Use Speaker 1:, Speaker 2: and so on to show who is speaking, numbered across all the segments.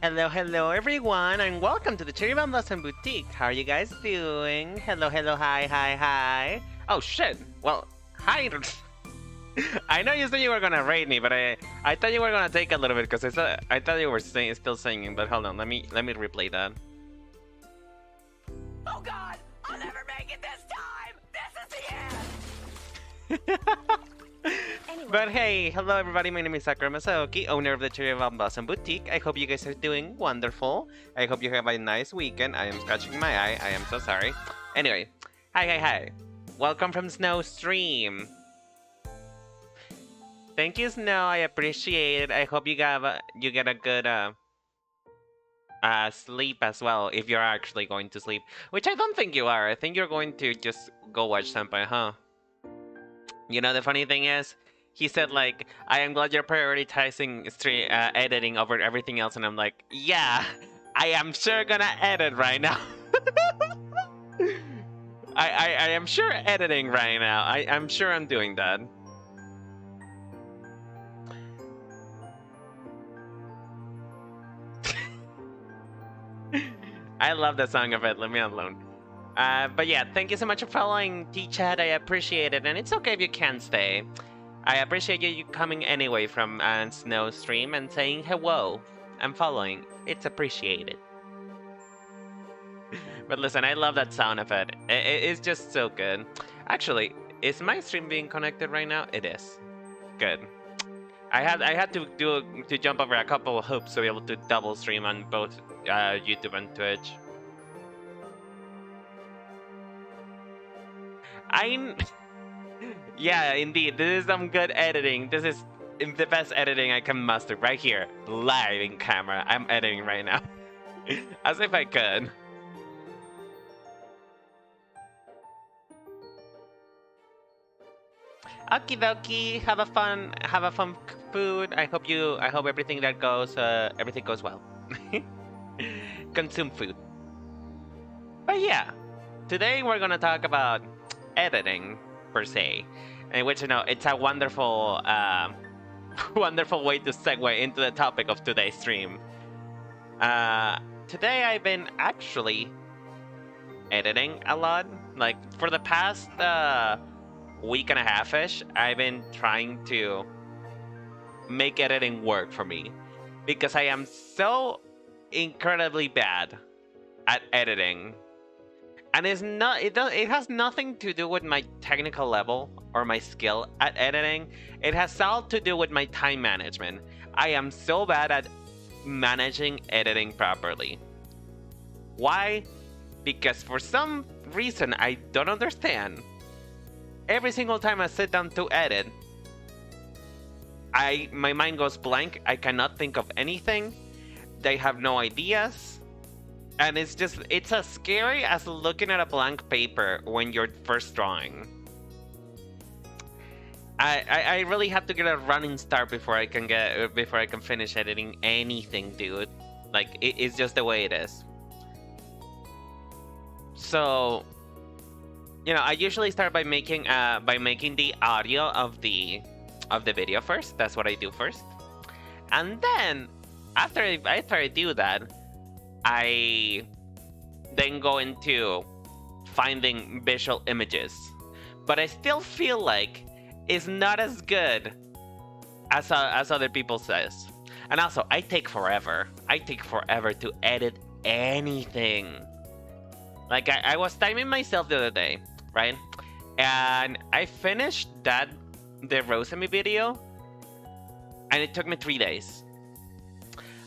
Speaker 1: Hello everyone, and welcome to the Cherry Blossom Boutique. How are you guys doing? Hello, hi. Oh shit, well, hi. I know you said you were gonna raid me, but I thought you were gonna take a little bit because I thought you were still singing. But hold on, let me replay that.
Speaker 2: Oh god, I'll never make it this time. This is the end.
Speaker 1: Anyway. But hey, hello everybody, my name is Sakura Masaoki, owner of the Cherry Blossom Boutique. I hope you guys are doing wonderful. I hope you have a nice weekend. I am scratching my eye, I am so sorry. Anyway, hi. Welcome from Snow Stream. Thank you, Snow, I appreciate it. I hope you get a good sleep as well, if you're actually going to sleep. Which I don't think you are. I think you're going to just go watch Senpai, huh? You know, the funny thing is, he said, like, I am glad you're prioritizing editing over everything else, and I'm like, yeah, I am sure gonna edit right now. I am sure editing right now. I'm sure I'm doing that. I love the song of it, leave me alone. But yeah, thank you so much for following T-Chat, I appreciate it, and it's okay if you can't stay. I appreciate you coming anyway from Snow Stream and saying hello and following. It's appreciated. But listen, I love that sound of it. It's just so good. Actually, is my stream being connected right now? It is. Good. I had to jump over a couple of hoops to be able to double stream on both YouTube and Twitch. Yeah, indeed. This is some good editing. This is the best editing I can muster right here, live in camera. I'm editing right now, as if I could. Okie dokie. Have a fun food. I hope everything goes well. Consume food. But yeah, today we're gonna talk about editing per se, in which, you know, it's a wonderful wonderful way to segue into the topic of today's stream. Today I've been actually editing a lot. Like, for the past week and a half-ish, I've been trying to make editing work for me, because I am so incredibly bad at editing. And it has nothing to do with my technical level or my skill at editing. It has all to do with my time management. I am so bad at managing editing properly. Why? Because for some reason I don't understand, every single time I sit down to edit, my mind goes blank. I cannot think of anything. I have no ideas. And it's as scary as looking at a blank paper when you're first drawing. I really have to get a running start before I can finish editing anything, dude. Like, it's just the way it is. So, you know, I usually start by making the audio of the video first. That's what I do first. And then after I do that, I then go into finding visual images. But I still feel like it's not as good as other people says. And also, I take forever. I take forever to edit anything. Like, I was timing myself the other day, right? And I finished the Rosemi video, and it took me 3 days.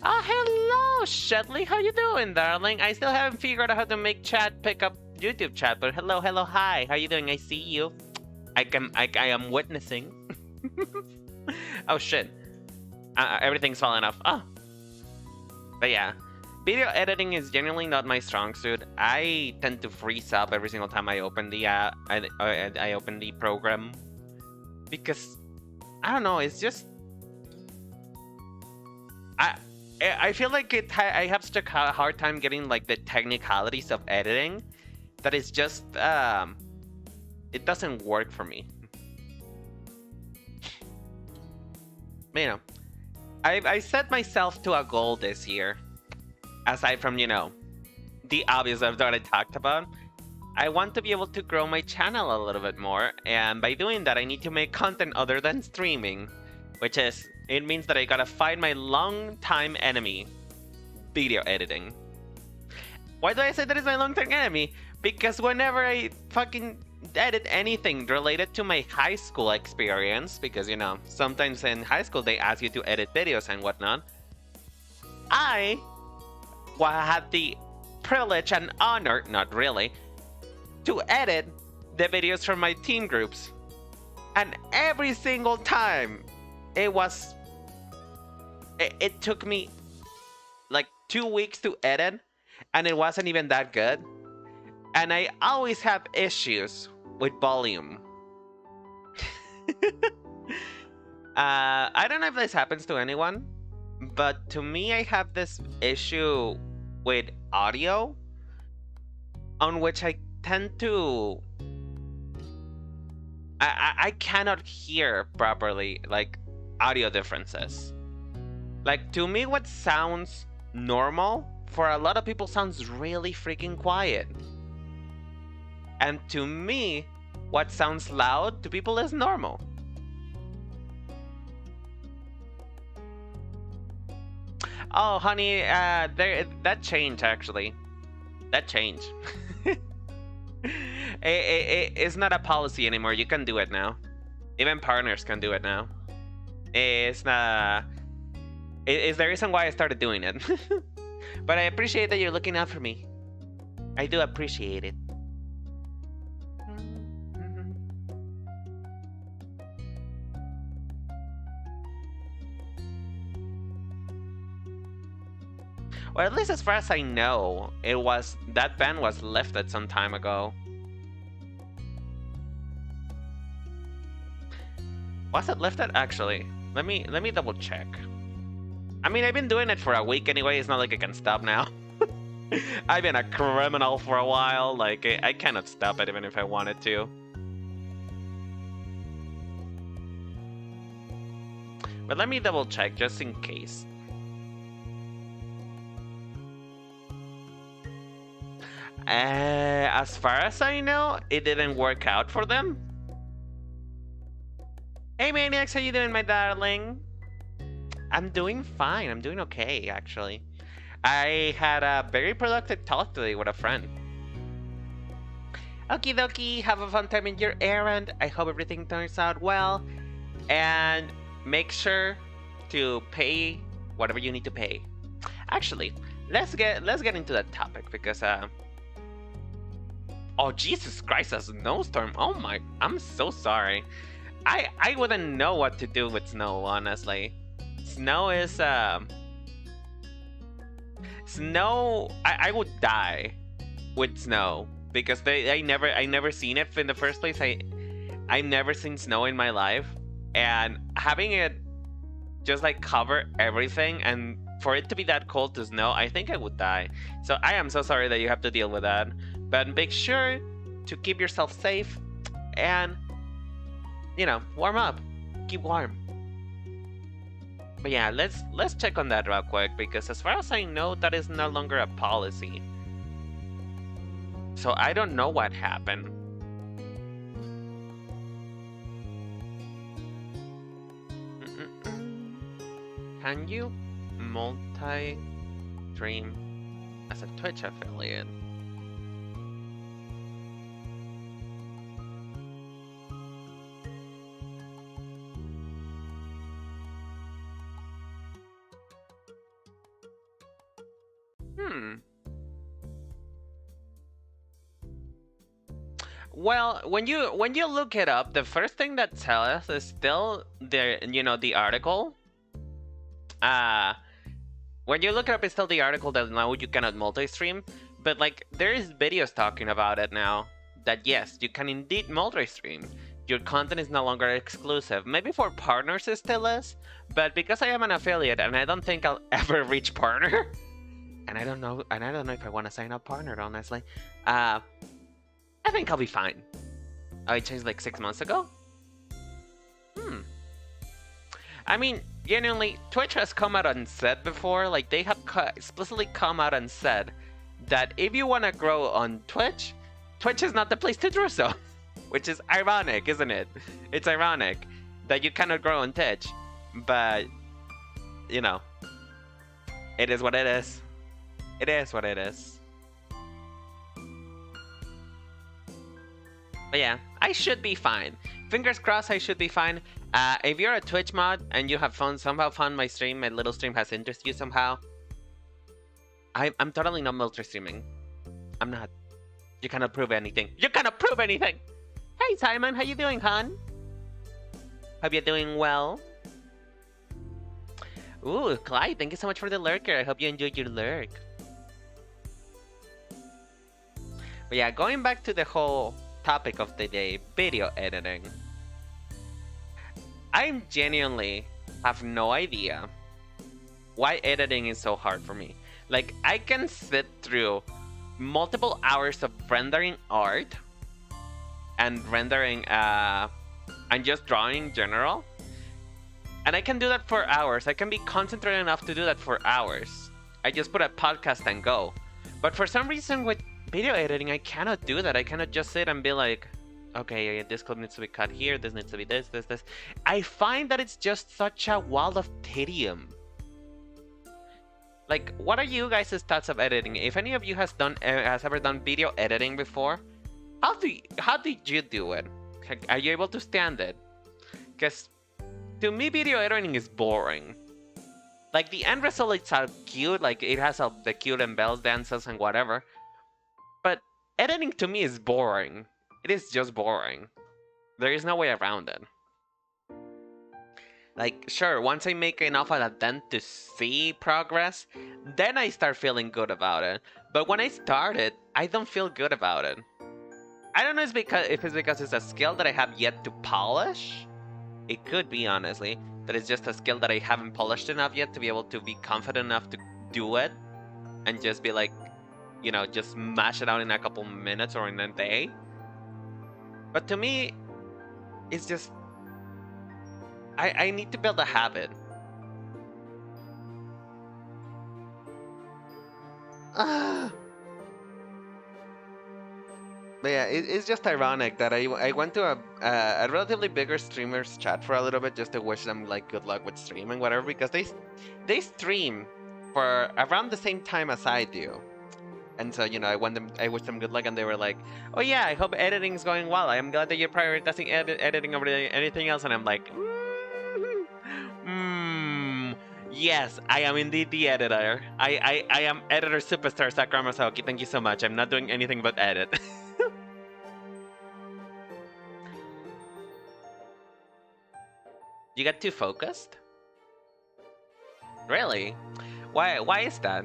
Speaker 1: Oh, hello, Shetley. How you doing, darling? I still haven't figured out how to make chat pick up YouTube chat, but hello, hi. How you doing? I see you. I am witnessing. Oh, shit. Everything's falling off. Oh. But yeah, video editing is generally not my strong suit. I tend to freeze up every single time I open the I open the program, because I don't know. It's just I feel like I have such a hard time getting, like, the technicalities of editing that it's just it doesn't work for me. But, you know, I set myself to a goal this year, aside from, the obvious stuff that I talked about, I want to be able to grow my channel a little bit more. And by doing that, I need to make content other than streaming, which is, it means that I gotta fight my long-time enemy, video editing. Why do I say that is my long-term enemy? Because whenever I fucking edit anything related to my high school experience, because, sometimes in high school they ask you to edit videos and whatnot, I had the privilege and honor, not really, to edit the videos from my team groups. And every single time, it took me like 2 weeks to edit, and it wasn't even that good. And I always have issues with volume. I don't know if this happens to anyone, but to me, I have this issue with audio, on which I tend to... I cannot hear properly, like, audio differences. Like, to me, what sounds normal, for a lot of people sounds really freaking quiet. And to me, what sounds loud to people is normal. Oh, honey, that changed, actually. That changed. It's not a policy anymore. You can do it now. Even partners can do it now. It's the reason why I started doing it. But I appreciate that you're looking out for me. I do appreciate it. Or at least as far as I know, that ban was lifted some time ago. Was it lifted? Actually, let me double check. I mean, I've been doing it for a week anyway. It's not like I can stop now. I've been a criminal for a while. Like, I cannot stop it even if I wanted to. But let me double check just in case. As far as I know, it didn't work out for them. Hey Maniacs, how you doing, my darling? I'm doing fine. I'm doing okay, actually. I had a very productive talk today with a friend. Okie dokie, have a fun time in your errand. I hope everything turns out well. And make sure to pay whatever you need to pay. Actually, let's get into that topic because oh, Jesus Christ, a snowstorm. Oh my, I'm so sorry. I wouldn't know what to do with snow, honestly. Snow is, snow, I would die with snow because I never seen it in the first place. I've never seen snow in my life, and having it just like cover everything and for it to be that cold to snow, I think I would die. So I am so sorry that you have to deal with that. But make sure to keep yourself safe and, warm up. Keep warm. But yeah, let's check on that real quick because as far as I know, that is no longer a policy. So I don't know what happened. Can you multi-stream as a Twitch affiliate? Well, when you look it up, the first thing that tells us is still the article. When you look it up, it's still the article that now you cannot multi-stream, but like there is videos talking about it now. That yes, you can indeed multi-stream. Your content is no longer exclusive. Maybe for partners it still is, but because I am an affiliate and I don't think I'll ever reach partner, and I don't know if I want to sign up partner, honestly. I think I'll be fine. Oh, it changed like 6 months ago? I mean, genuinely, Twitch has come out and said before, like they have explicitly come out and said that if you want to grow on Twitch, Twitch is not the place to do so. Which is ironic, isn't it? It's ironic that you cannot grow on Twitch, but you know, it is what it is. It is what it is. But yeah, I should be fine. Fingers crossed, I should be fine. If you're a Twitch mod and you have somehow found my stream, my little stream has interested you somehow, I'm totally not multi-streaming. I'm not. You cannot prove anything. You cannot prove anything! Hey Simon, how you doing, hon? Hope you're doing well. Ooh, Clyde, thank you so much for the lurker. I hope you enjoyed your lurk. But yeah, going back to the whole topic of the day, video editing. I genuinely have no idea why editing is so hard for me. Like, I can sit through multiple hours of rendering art and rendering and just drawing in general, and I can do that for hours. I can be concentrated enough to do that for hours. I just put a podcast and go. But for some reason with video editing, I cannot do that. I cannot just sit and be like, okay, this clip needs to be cut here, this needs to be this. I find that it's just such a wall of tedium. Like, what are you guys' thoughts of editing? If any of you has ever done video editing before, how did you do it? Are you able to stand it? Because to me, video editing is boring. Like, the end result is cute, like it has the cute and bells dances and whatever. But editing to me is boring. It is just boring. There is no way around it. Like, sure, once I make enough of a dent to see progress, then I start feeling good about it. But when I start it, I don't feel good about it. I don't know if it's because it's a skill that I have yet to polish. It could be, honestly, that it's just a skill that I haven't polished enough yet to be able to be confident enough to do it. And just be like, you know, just smash it out in a couple minutes or in a day. But to me, it's just... I need to build a habit. But yeah, it's just ironic that I went to a relatively bigger streamers chat for a little bit just to wish them like good luck with streaming, whatever, because they stream for around the same time as I do. And so, you know, I wish them good luck, and they were like, oh yeah, I hope editing is going well. I'm glad that you're prioritizing editing over anything else. And I'm like, yes, I am indeed the editor. I am editor superstar Sakura Masaoki. Thank you so much. I'm not doing anything but edit. You got too focused? Really? Why is that?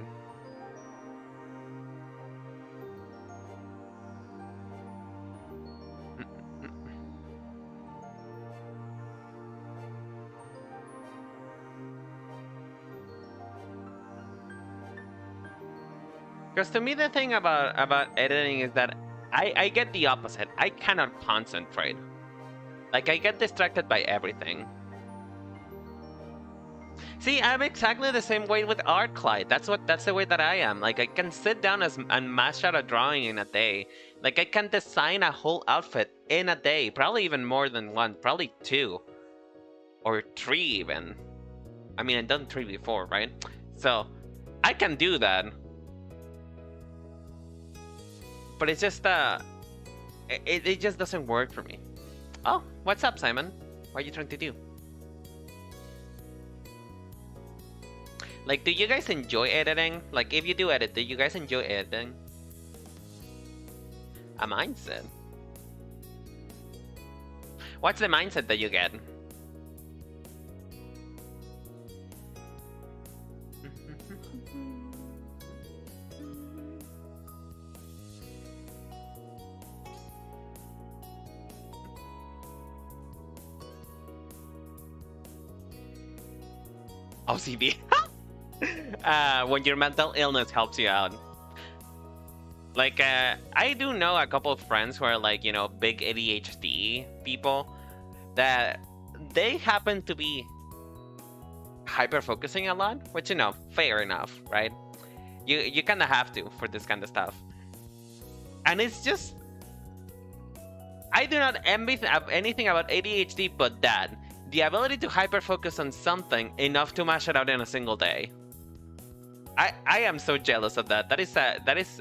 Speaker 1: Because to me, the thing about editing is that I get the opposite. I cannot concentrate. Like, I get distracted by everything. See, I'm exactly the same way with art, Clyde. That's the way that I am. Like, I can sit down and mash out a drawing in a day. Like, I can design a whole outfit in a day. Probably even more than one. Probably 2. Or 3 even. I mean, I've done 3 before, right? So, I can do that. But it's just, it just doesn't work for me. Oh, what's up, Simon? What are you trying to do? Like, do you guys enjoy editing? Like, if you do edit, do you guys enjoy editing? A mindset. What's the mindset that you get? OCD. When your mental illness helps you out. Like, I do know a couple of friends who are like, you know, big ADHD people that they happen to be hyper focusing a lot, which fair enough, right? You kind of have to for this kind of stuff, and it's just I do not envy anything about ADHD, but that the ability to hyper focus on something enough to mash it out in a single day. I am so jealous of that. That is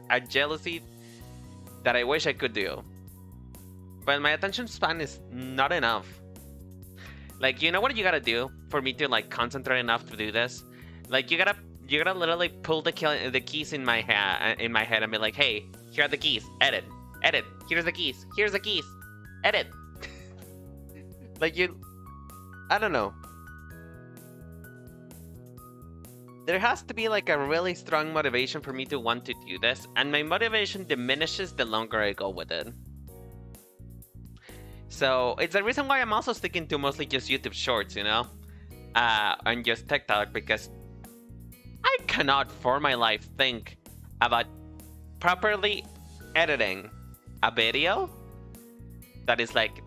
Speaker 1: a jealousy that I wish I could do. But my attention span is not enough. Like, you know what you gotta do for me to like concentrate enough to do this? Like, you gotta literally pull the keys in my head and be like, hey, here are the keys. Edit. Here's the keys. Edit. Like, I don't know. There has to be like a really strong motivation for me to want to do this, and my motivation diminishes the longer I go with it. So it's the reason why I'm also sticking to mostly just YouTube Shorts, and just TikTok, because I cannot for my life think about properly editing a video that is like,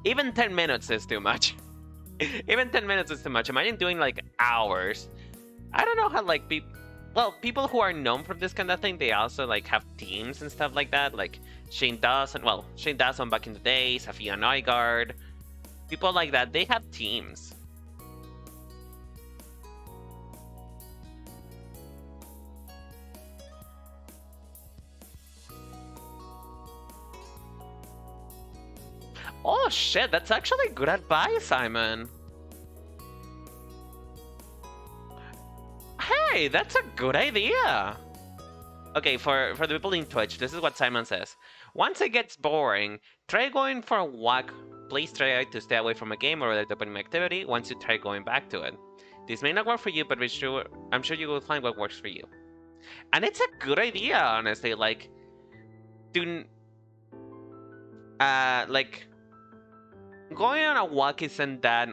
Speaker 1: even 10 minutes is too much. Even 10 minutes is too much. Imagine doing like hours. I don't know how like people who are known for this kind of thing, they also like have teams and stuff like that. Like Shane Dawson back in the day, Safia Neugard, people like that, they have teams. Oh shit, that's actually good advice, Simon. Hey, that's a good idea. Okay, for the people in Twitch, this is what Simon says. Once it gets boring, try going for a walk. Please try to stay away from a game or other dopamine activity once you try going back to it. This may not work for you, but I'm sure you will find what works for you. And it's a good idea, honestly. Like, like, going on a walk isn't that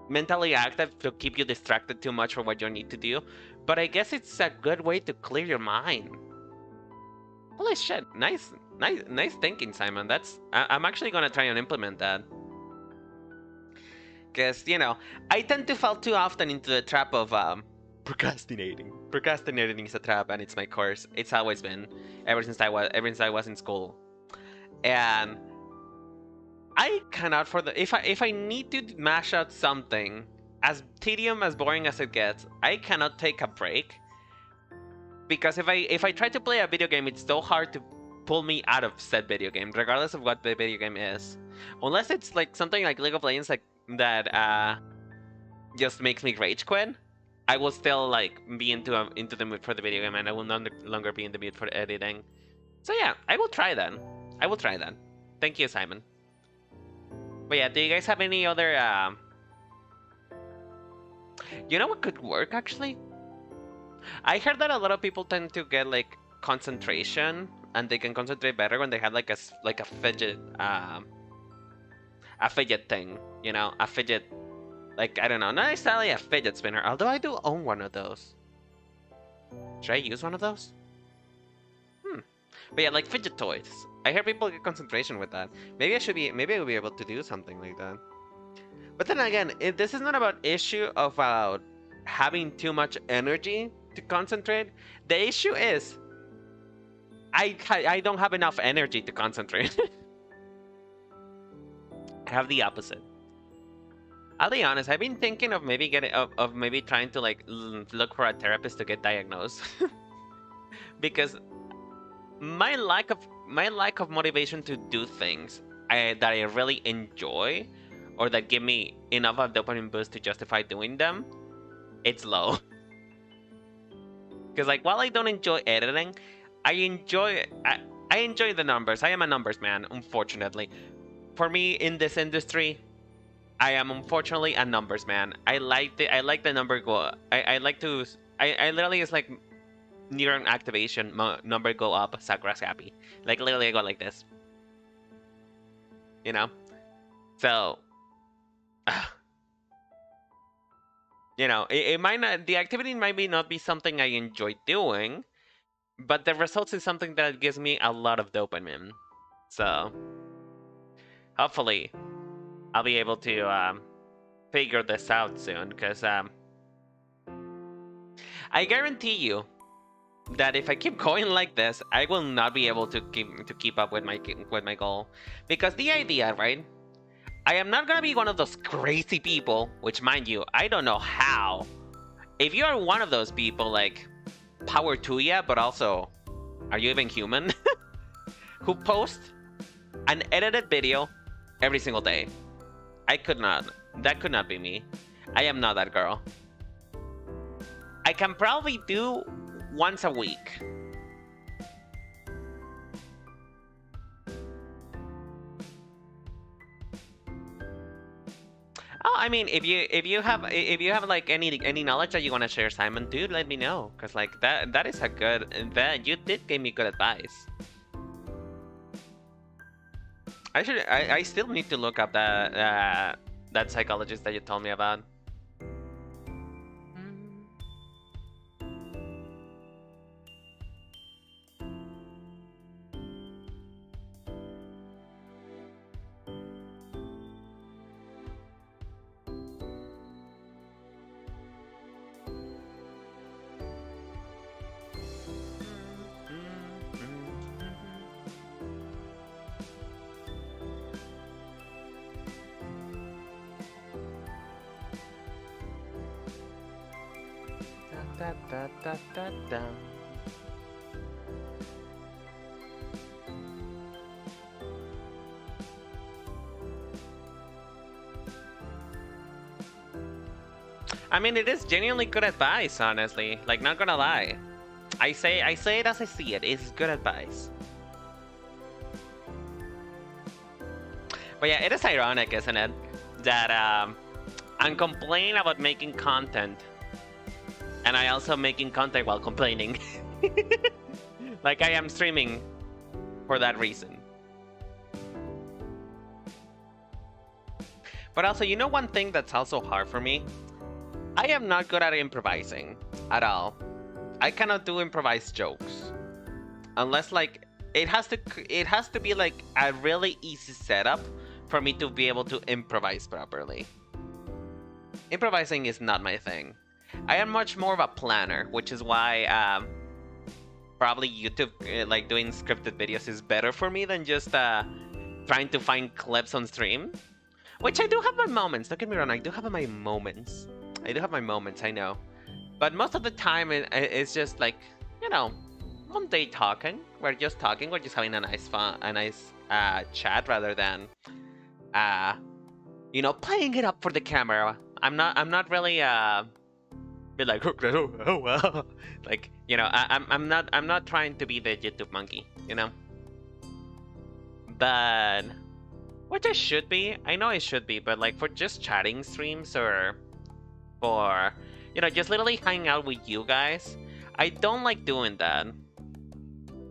Speaker 1: mentally active to keep you distracted too much for what you need to do, but I guess it's a good way to clear your mind. Holy shit, nice thinking, Simon. I'm actually gonna try and implement that. Because, I tend to fall too often into the trap of procrastinating. Procrastinating is a trap, and it's my curse. It's always been, ever since I was in school. And I cannot if I need to mash out something, as tedium, as boring as it gets, I cannot take a break. Because if I try to play a video game, it's so hard to pull me out of said video game, regardless of what the video game is. Unless it's like something like League of Legends, like that just makes me rage quit. I will still like be into the mood for the video game, and I will no longer be in the mood for editing. So yeah, I will try that. Thank you, Simon. But yeah, do you guys have any other you know what could work, actually? I heard that a lot of people tend to get like concentration, and they can concentrate better when they have like a fidget thing, a fidget, like, I don't know, not necessarily a fidget spinner, although I do own one of those. Should I use one of those? But yeah, like fidget toys. I hear people get concentration with that. Maybe I'll be able to do something like that. But then again, this is not about issue about having too much energy to concentrate. The issue is I don't have enough energy to concentrate. I have the opposite. I'll be honest, I've been thinking of maybe maybe trying to like look for a therapist to get diagnosed. Because my lack of motivation to do things that I really enjoy, or that give me enough of dopamine boost to justify doing them, it's low. Because like, while I don't enjoy editing, I enjoy the numbers. I am a numbers man, unfortunately. For me in this industry, I am unfortunately a numbers man. I like the number go. I literally, it's like neuron activation, number go up, Sakura's happy. Like, literally I go like this. So it might not, the activity might not be something I enjoy doing, but the results is something that gives me a lot of dopamine. So hopefully I'll be able to figure this out soon, because I guarantee you that if I keep going like this, I will not be able to keep up with my goal. Because the idea, right? I am not gonna be one of those crazy people, which, mind you, I don't know how. If you are one of those people, like, power to ya, but also, are you even human? Who post an edited video every single day. I could not. That could not be me. I am not that girl. I can probably do once a week. Oh, I mean, if you have like any knowledge that you want to share, Simon, dude, let me know, cause like that is a good, that you did give me good advice. I still need to look up that that psychologist that you told me about. Da. I mean, it is genuinely good advice, honestly. Like, not gonna lie. I say it as I see it. It's good advice. But yeah, it is ironic, isn't it? That I'm complaining about making content, and I also making content while complaining. Like, I am streaming for that reason. But also, you know one thing that's also hard for me? I am not good at improvising at all. I cannot do improvised jokes. Unless, like, it has to be like a really easy setup for me to be able to improvise properly. Improvising is not my thing. I am much more of a planner, which is why probably YouTube, like doing scripted videos, is better for me than just trying to find clips on stream. Which I do have my moments, don't get me wrong, I do have my moments. I know. But most of the time it's just like, you know, one day talking. We're just having a nice chat rather than you know, playing it up for the camera. I'm not really be like, oh well, like, you know, I'm not trying to be the YouTube monkey, you know. But which I should be. I know I should be, but like for just chatting streams or for, you know, just literally hanging out with you guys, I don't like doing that.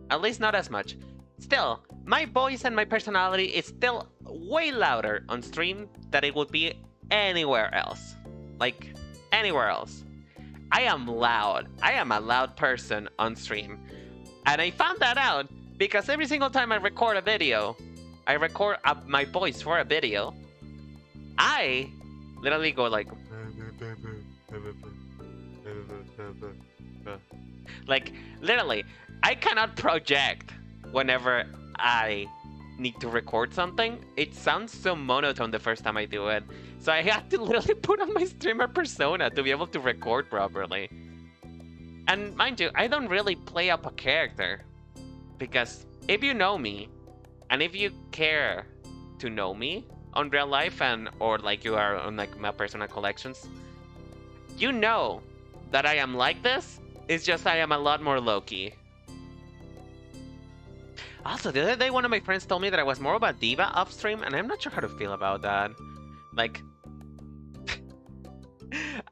Speaker 1: At least not as much. Still, my voice and my personality is still way louder on stream than it would be anywhere else. Like, anywhere else. I am loud. I am a loud person on stream. And I found that out because every single time I record a video, I record my voice for a video, I literally go like... Like, literally, I cannot project whenever I need to record something. It sounds so monotone the first time I do it. So I had to literally put on my streamer persona to be able to record properly. And mind you, I don't really play up a character. Because if you know me, and if you care to know me on real life, and or like you are on like my personal collections, you know that I am like this. It's just I am a lot more low-key. Also, the other day, one of my friends told me that I was more of a diva off stream, and I'm not sure how to feel about that. Like,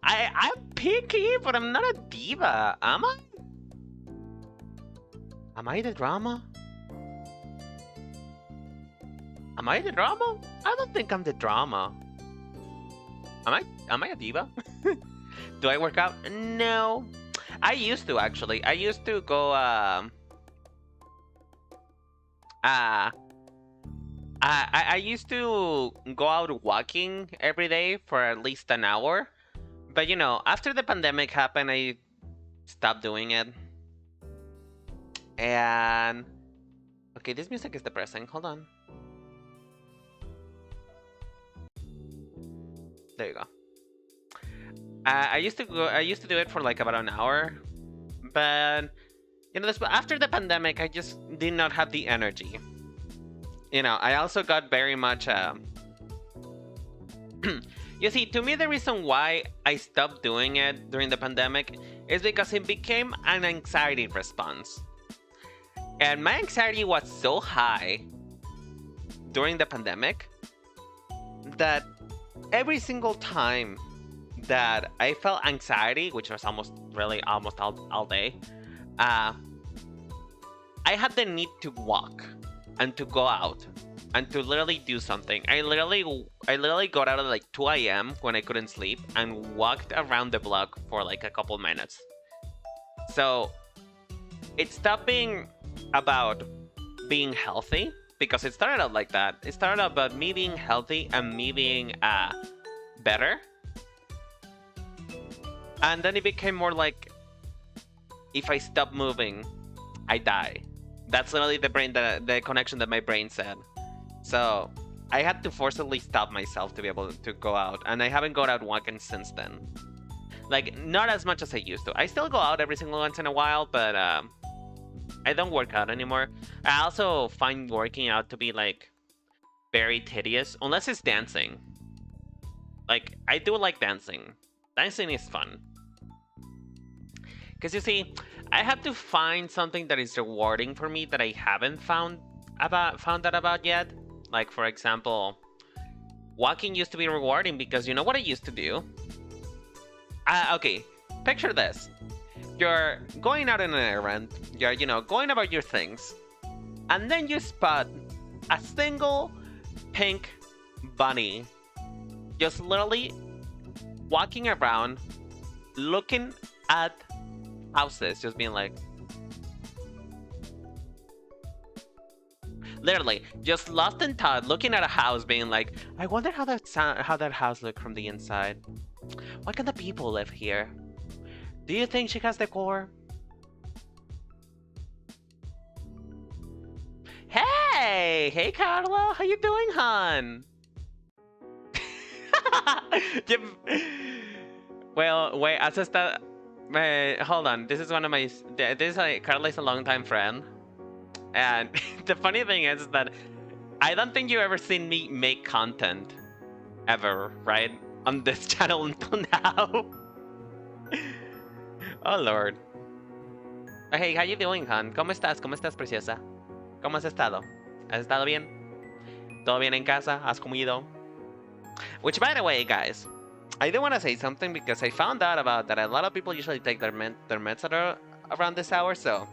Speaker 1: I'm picky, but I'm not a diva, am I? Am I the drama? Am I the drama? I don't think I'm the drama. Am I a diva? Do I work out? No. I used to, actually. I used to go I used to go out walking every day for at least an hour, but you know, after the pandemic happened, I stopped doing it. And okay, this music is depressing. Hold on. There you go. I used to go. I used to do it for like about an hour, but you know, after the pandemic, I just did not have the energy. You know, I also got very much. You see, to me, the reason why I stopped doing it during the pandemic is because it became an anxiety response. And my anxiety was so high during the pandemic that every single time that I felt anxiety, which was almost all day, I had the need to walk and to go out and to literally do something. I literally got out at like 2 a.m. when I couldn't sleep and walked around the block for like a couple minutes. So it stopped being about being healthy, because it started out like that. It started out about me being healthy and me being better. And then it became more like, if I stop moving, I die. That's literally the connection that my brain said. So I had to forcibly stop myself to be able to go out, and I haven't gone out walking since then. Like, not as much as I used to. I still go out every single once in a while, but I don't work out anymore. I also find working out to be like very tedious, unless it's dancing. Like, I do like dancing. Dancing is fun. Because you see, I have to find something that is rewarding for me that I haven't found that about yet. Like, for example, walking used to be rewarding because you know what I used to do? Okay, picture this. You're going out on an errand, you're, you know, going about your things, and then you spot a single pink bunny just literally walking around, looking at houses, just being like, literally just lost in thought, looking at a house, being like, I wonder how that house looked from the inside. What kind of people live here? Do you think she has decor? Hey Carlo, how you doing, hon? Well, wait, has estado... hold on, this is one of my... Carla is a longtime friend. And the funny thing is that I don't think you've ever seen me make content. Ever, right? On this channel until now. Oh, Lord. Hey, how you doing, hon? ¿Cómo estás? ¿Cómo estás, preciosa? ¿Cómo has estado? ¿Has estado bien? ¿Todo bien en casa? ¿Has comido? Which, by the way, guys, I do want to say something because I found out about that a lot of people usually take their meds at around this hour, so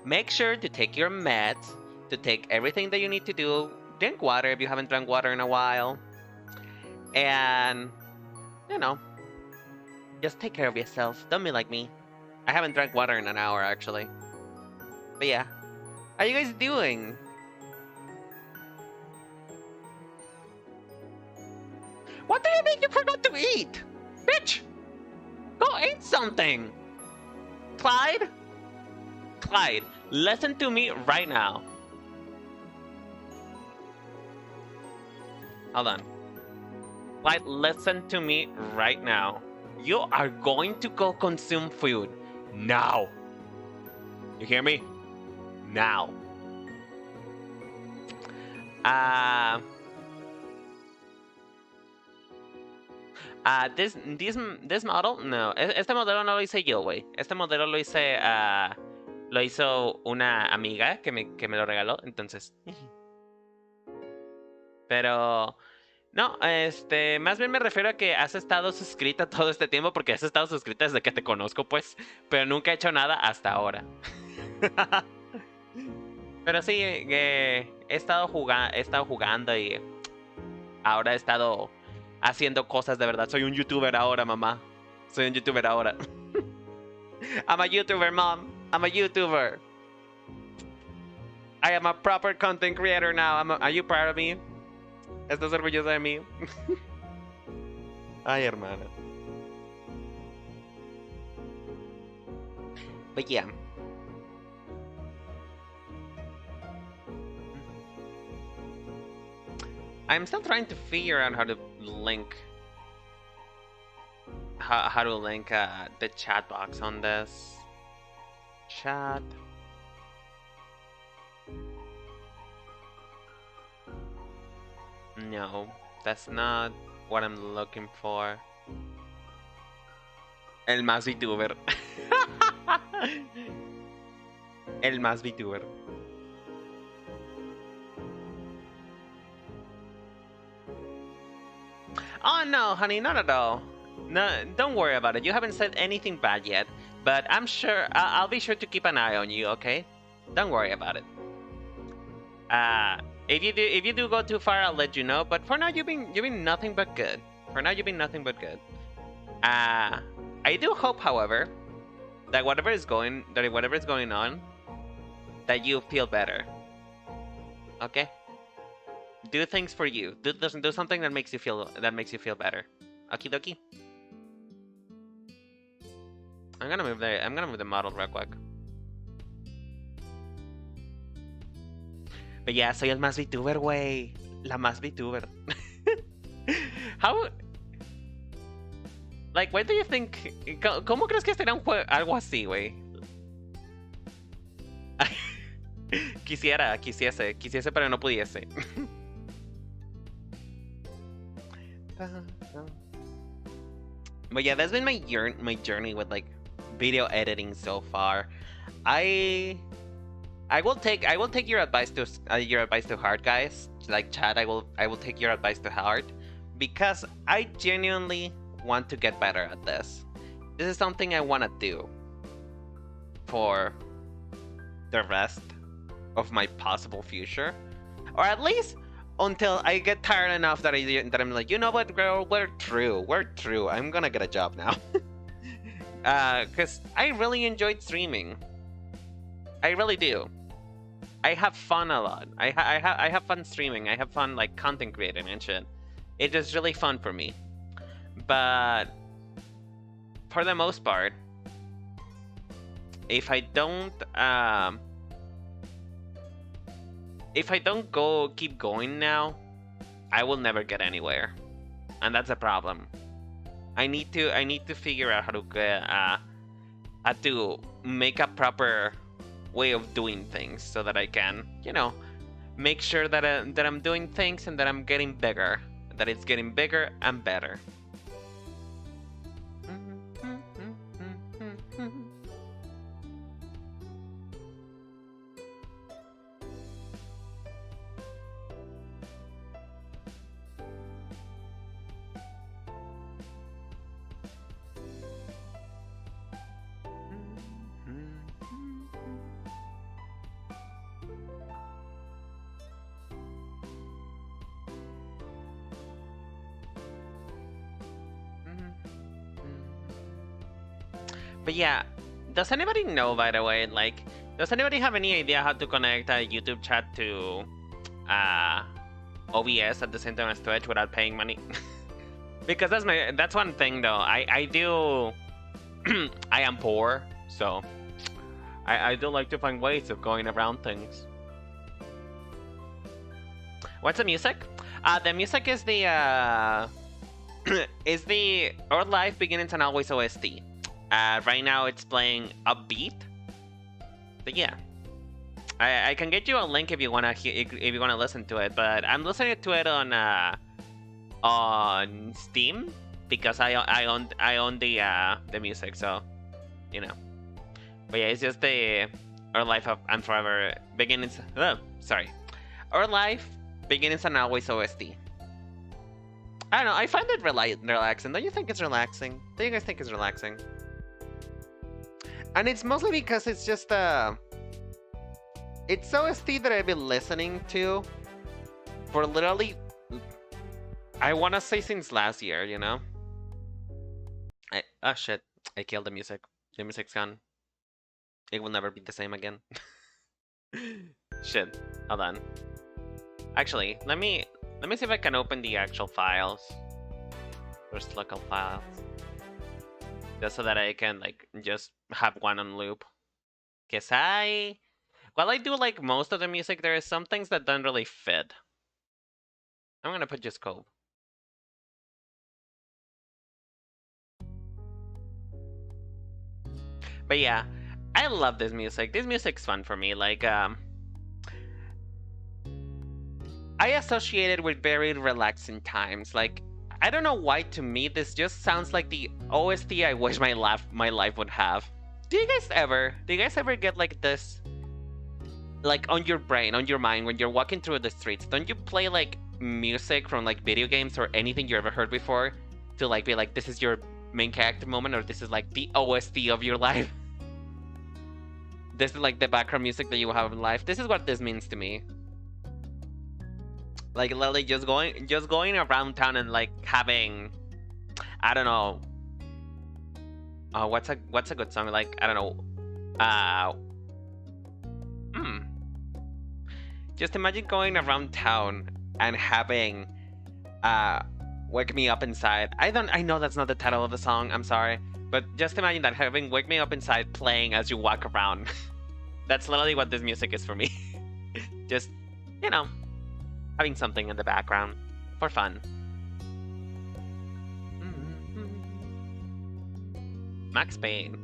Speaker 1: make sure to take your meds, to take everything that you need to do. Drink water if you haven't drank water in a while. And, you know, just take care of yourself. Don't be like me. I haven't drank water in an hour, actually. But yeah. How you guys doing? What do you mean you forgot to eat? Bitch! Go eat something! Clyde? Clyde, listen to me right now. Hold on. Clyde, listen to me right now. You are going to go consume food. Now. You hear me? Now. This model, no. Este modelo no lo hice yo, güey. Este modelo lo hice, lo hizo una amiga que me lo regaló, entonces. Pero, no, más bien me refiero a que has estado suscrita todo este tiempo, porque has estado suscrita desde que te conozco, pues. Pero nunca he hecho nada hasta ahora. Pero sí, he estado jugando y ahora he estado haciendo cosas de verdad. Soy un youtuber ahora, mamá. Soy un youtuber ahora. I'm a YouTuber, mom. I'm a YouTuber. I am a proper content creator now. Are you proud of me? ¿Estás orgulloso de mí? Ay, hermana. But yeah. I'm still trying to figure out how to link the chat box on this. Chat. No, that's not what I'm looking for. El más Vtuber. El más Vtuber. Oh no, honey, not at all. No, don't worry about it. You haven't said anything bad yet, but I'm sure I'll be sure to keep an eye on you. Okay? Don't worry about it. If you do go too far, I'll let you know. But for now, you've been nothing but good. For now, you've been nothing but good. I do hope, however, that whatever is going on, that you feel better. Okay? Do things for you. Do something that makes you feel better. Okie dokie. I'm gonna move the model real quick. But yeah, soy el más Vtuber, güey. La más Vtuber. How? Like, why do you think? ¿Cómo crees que será un juego algo así, güey? Quisiese, pero no pudiese. But yeah, that's been my journey with like video editing so far. I will take your advice to heart, guys. Like chat, I will take your advice to heart because I genuinely want to get better at this. This is something I want to do for the rest of my possible future, or at least until I get tired enough that I'm like, you know what, girl, we're true. I'm gonna get a job now. Because I really enjoyed streaming. I really do. I have fun a lot. I have fun streaming. I have fun like content creating and shit. It is really fun for me. But for the most part, if I don't keep going now, I will never get anywhere, and that's a problem. I need to figure out how to make a proper way of doing things so that I can, make sure that I'm doing things and that I'm getting bigger, that it's getting bigger and better. But yeah, does anybody know, by the way, like, does anybody have any idea how to connect a YouTube chat to OBS at the same time as Twitch without paying money? Because that's one thing though. I do I am poor, so I do like to find ways of going around things. What's the music? The music is the Our Life Beginnings and Always OST. Right now it's playing Upbeat, but yeah, I can get you a link if you wanna listen to it. But I'm listening to it on Steam because I own the music, so But yeah, it's just the Our Life and Forever Beginnings. Our Life Beginnings and Always OST. I don't know. I find it relaxing. Don't you think it's relaxing? Do you guys think it's relaxing? And it's mostly because it's just it's OST that I've been listening to for literally, I want to say since last year, Oh shit, I killed the music. The music's gone. It will never be the same again. Shit. Hold on. Actually, let me see if I can open the actual files. First local files. Just so that I can like just have one on loop. Cause while I do like most of the music, there is some things that don't really fit. I'm gonna put just Cove. But yeah, I love this music. This music's fun for me. Like, I associate it with very relaxing times. Like, I don't know why to me this just sounds like the OST I wish my life would have. Do you guys ever get like this? Like on your brain, on your mind, when you're walking through the streets, don't you play like music from like video games or anything you ever heard before to like be like, this is your main character moment, or this is like the OST of your life? This is like the background music that you have in life. This is what this means to me. Like literally just going around town and like having, I don't know. What's a good song? Like, I don't know. Just imagine going around town and having Wake Me Up Inside. I know that's not the title of the song, I'm sorry. But just imagine that, having Wake Me Up Inside playing as you walk around. That's literally what this music is for me. Just, you know, having something in the background for fun. Max Payne.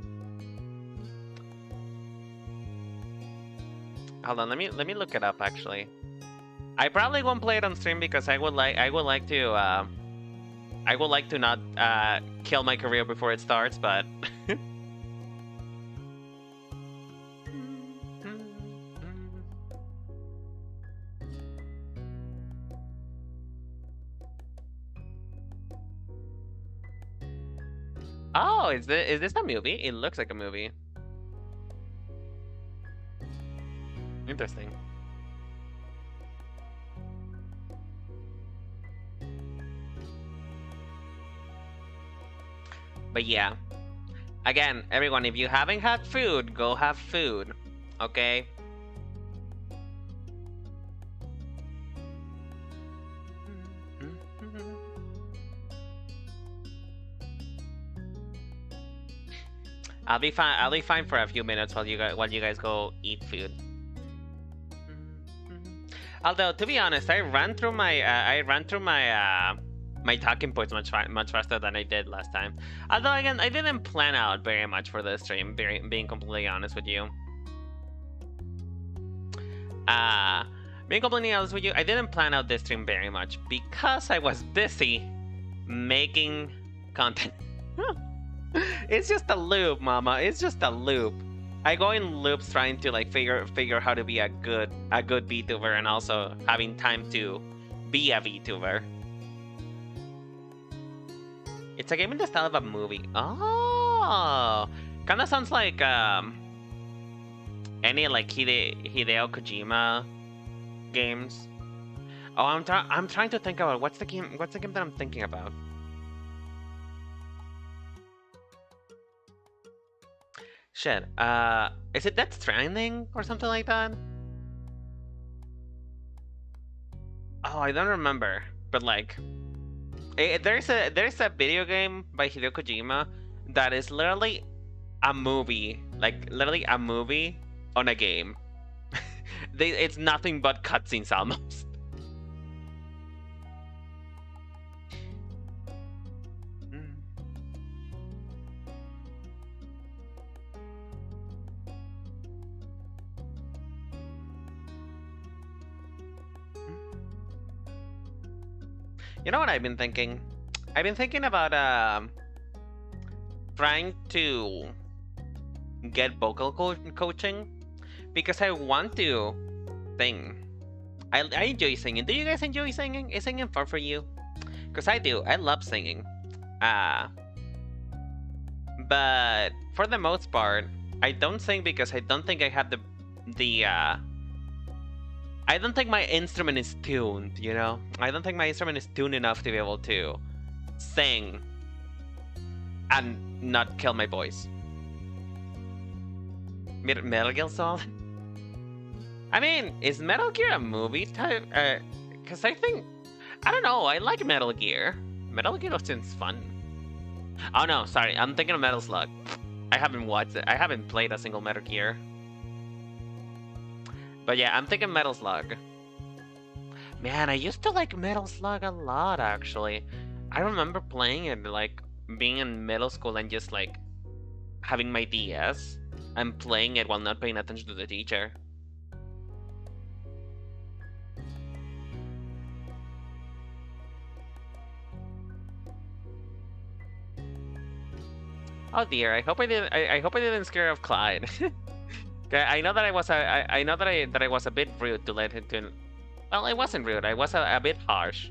Speaker 1: Hold on, let me look it up actually. I probably won't play it on stream because I would like to not kill my career before it starts, but oh, is this a movie? It looks like a movie. Interesting. But yeah, again, everyone, if you haven't had food, go have food, okay? I'll be fine for a few minutes while you guys go eat food. Although, to be honest, I ran through my my talking points much faster than I did last time. Although again, I didn't plan out very much for this stream, being completely honest with you. Being completely honest with you, I didn't plan out this stream very much because I was busy making content. It's just a loop, mama. It's just a loop. I go in loops trying to like figure how to be a good VTuber and also having time to be a VTuber. It's a game in the style of a movie. Oh, kind of sounds like any like Hideo Kojima games. Oh, I'm trying to think about what's the game that I'm thinking about. Shit. Is it Death Stranding or something like that? Oh, I don't remember. But like, there's a video game by Hideo Kojima that is literally a movie, like literally a movie on a game. It's nothing but cutscenes almost. You know what I've been thinking? I've been thinking about trying to get vocal coaching because I want to sing. I enjoy singing. Do you guys enjoy singing? Is singing fun for you? Because I do. I love singing. But for the most part, I don't sing because I don't think I have the I don't think my instrument is tuned, you know? I don't think my instrument is tuned enough to be able to sing and not kill my voice. Metal Gear Solid? I mean, is Metal Gear a movie type? Because I think, I don't know, I like Metal Gear. Metal Gear seems fun. Oh no, sorry, I'm thinking of Metal Slug. I haven't watched it. I haven't played a single Metal Gear. But yeah, I'm thinking Metal Slug. Man, I used to like Metal Slug a lot, actually. I remember playing it, like, being in middle school and just, like, having my DS and playing it while not paying attention to the teacher. Oh dear, I hope I didn't. I hope I didn't scare off Clyde. I know that I was I know that I was a bit rude to let him to. Well, I wasn't rude. I was a bit harsh.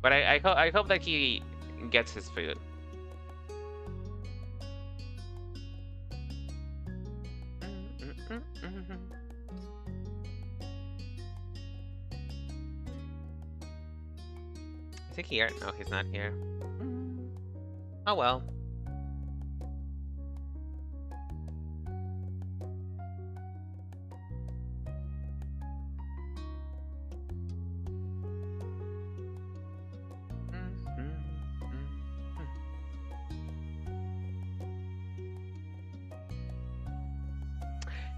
Speaker 1: But I hope that he gets his food. Is he here? No, he's not here. Oh well.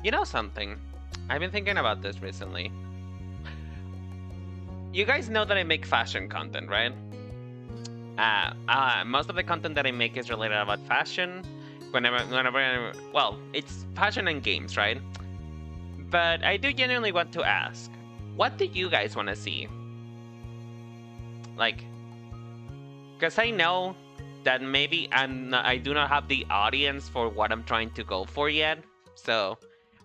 Speaker 1: You know something? I've been thinking about this recently. You guys know that I make fashion content, right? Most of the content that I make is related about fashion. Well, it's fashion and games, right? But I do genuinely want to ask, what do you guys want to see? Like, because I know that maybe I do not have the audience for what I'm trying to go for yet. So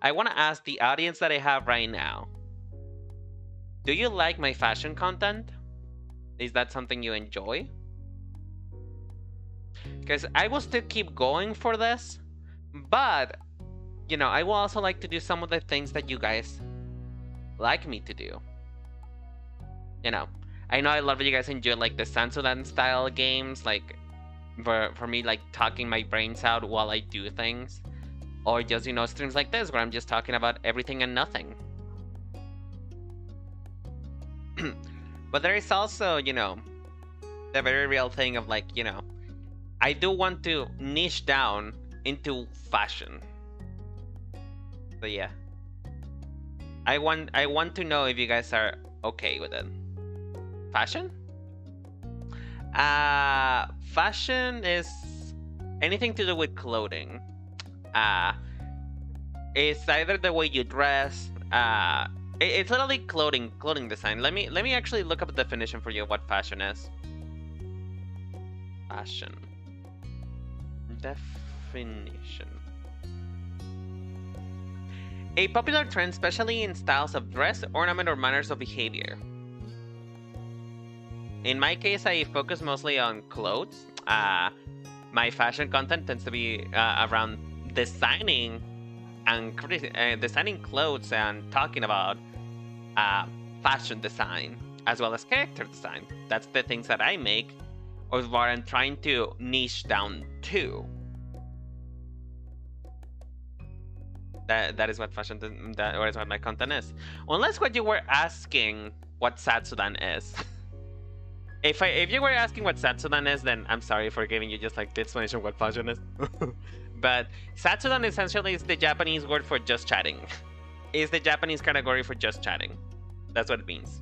Speaker 1: I want to ask the audience that I have right now, do you like my fashion content? Is that something you enjoy? Because I will still keep going for this, but, you know, I will also like to do some of the things that you guys like me to do. You know, I know a lot of you guys enjoy, like, the Zatsudan style games, like, for me, like, talking my brains out while I do things. Or just, you know, streams like this where I'm just talking about everything and nothing. But there is also, you know, the very real thing of, like, you know, I do want to niche down into fashion. So yeah. I want to know if you guys are okay with it. Fashion? Fashion is anything to do with clothing. It's either the way you dress. It's literally clothing design. Let me actually look up a definition for you of what fashion is. Fashion definition: a popular trend, especially in styles of dress, ornament, or manners of behavior. In my case, I focus mostly on clothes. My fashion content tends to be around designing and designing clothes and talking about fashion design as well as character design. That's the things that I make, or what I'm trying to niche down to. That is what fashion or is what my content is. Unless what you were asking what Zatsudan is. If you were asking what Zatsudan is, then I'm sorry for giving you just like the explanation of what fashion is. But Zatsudan essentially is the Japanese word for just chatting. It's the Japanese category for just chatting. That's what it means.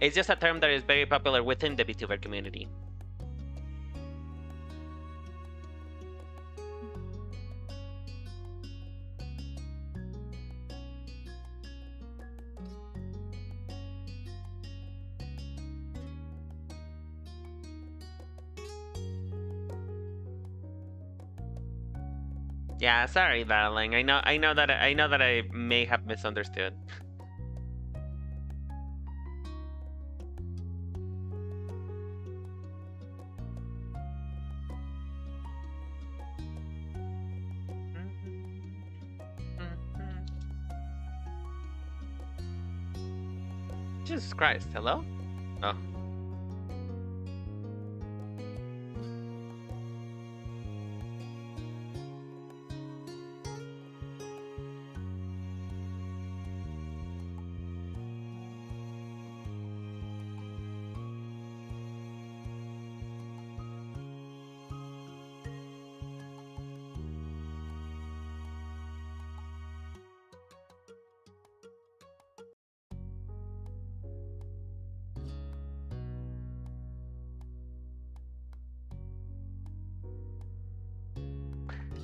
Speaker 1: It's just a term that is very popular within the Vtuber community. Yeah, sorry, darling. I know that I may have misunderstood. Jesus Christ, hello? Oh.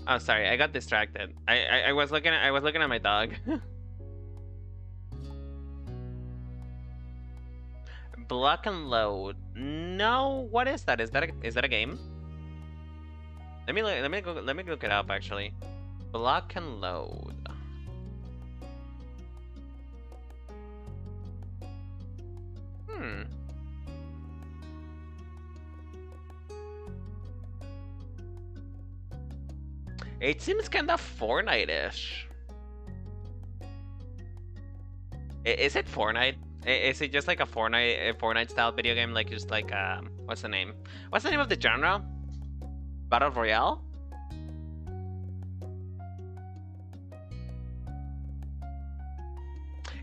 Speaker 1: Oh, sorry, I got distracted. I was looking at my dog. Block and load. No, what is that? Is that a game? Let me look it up actually. Block and load. Hmm. It seems kind of Fortnite-ish. Is it Fortnite? Is it just like a Fortnite style video game? Like just like what's the name? What's the name of the genre? Battle Royale?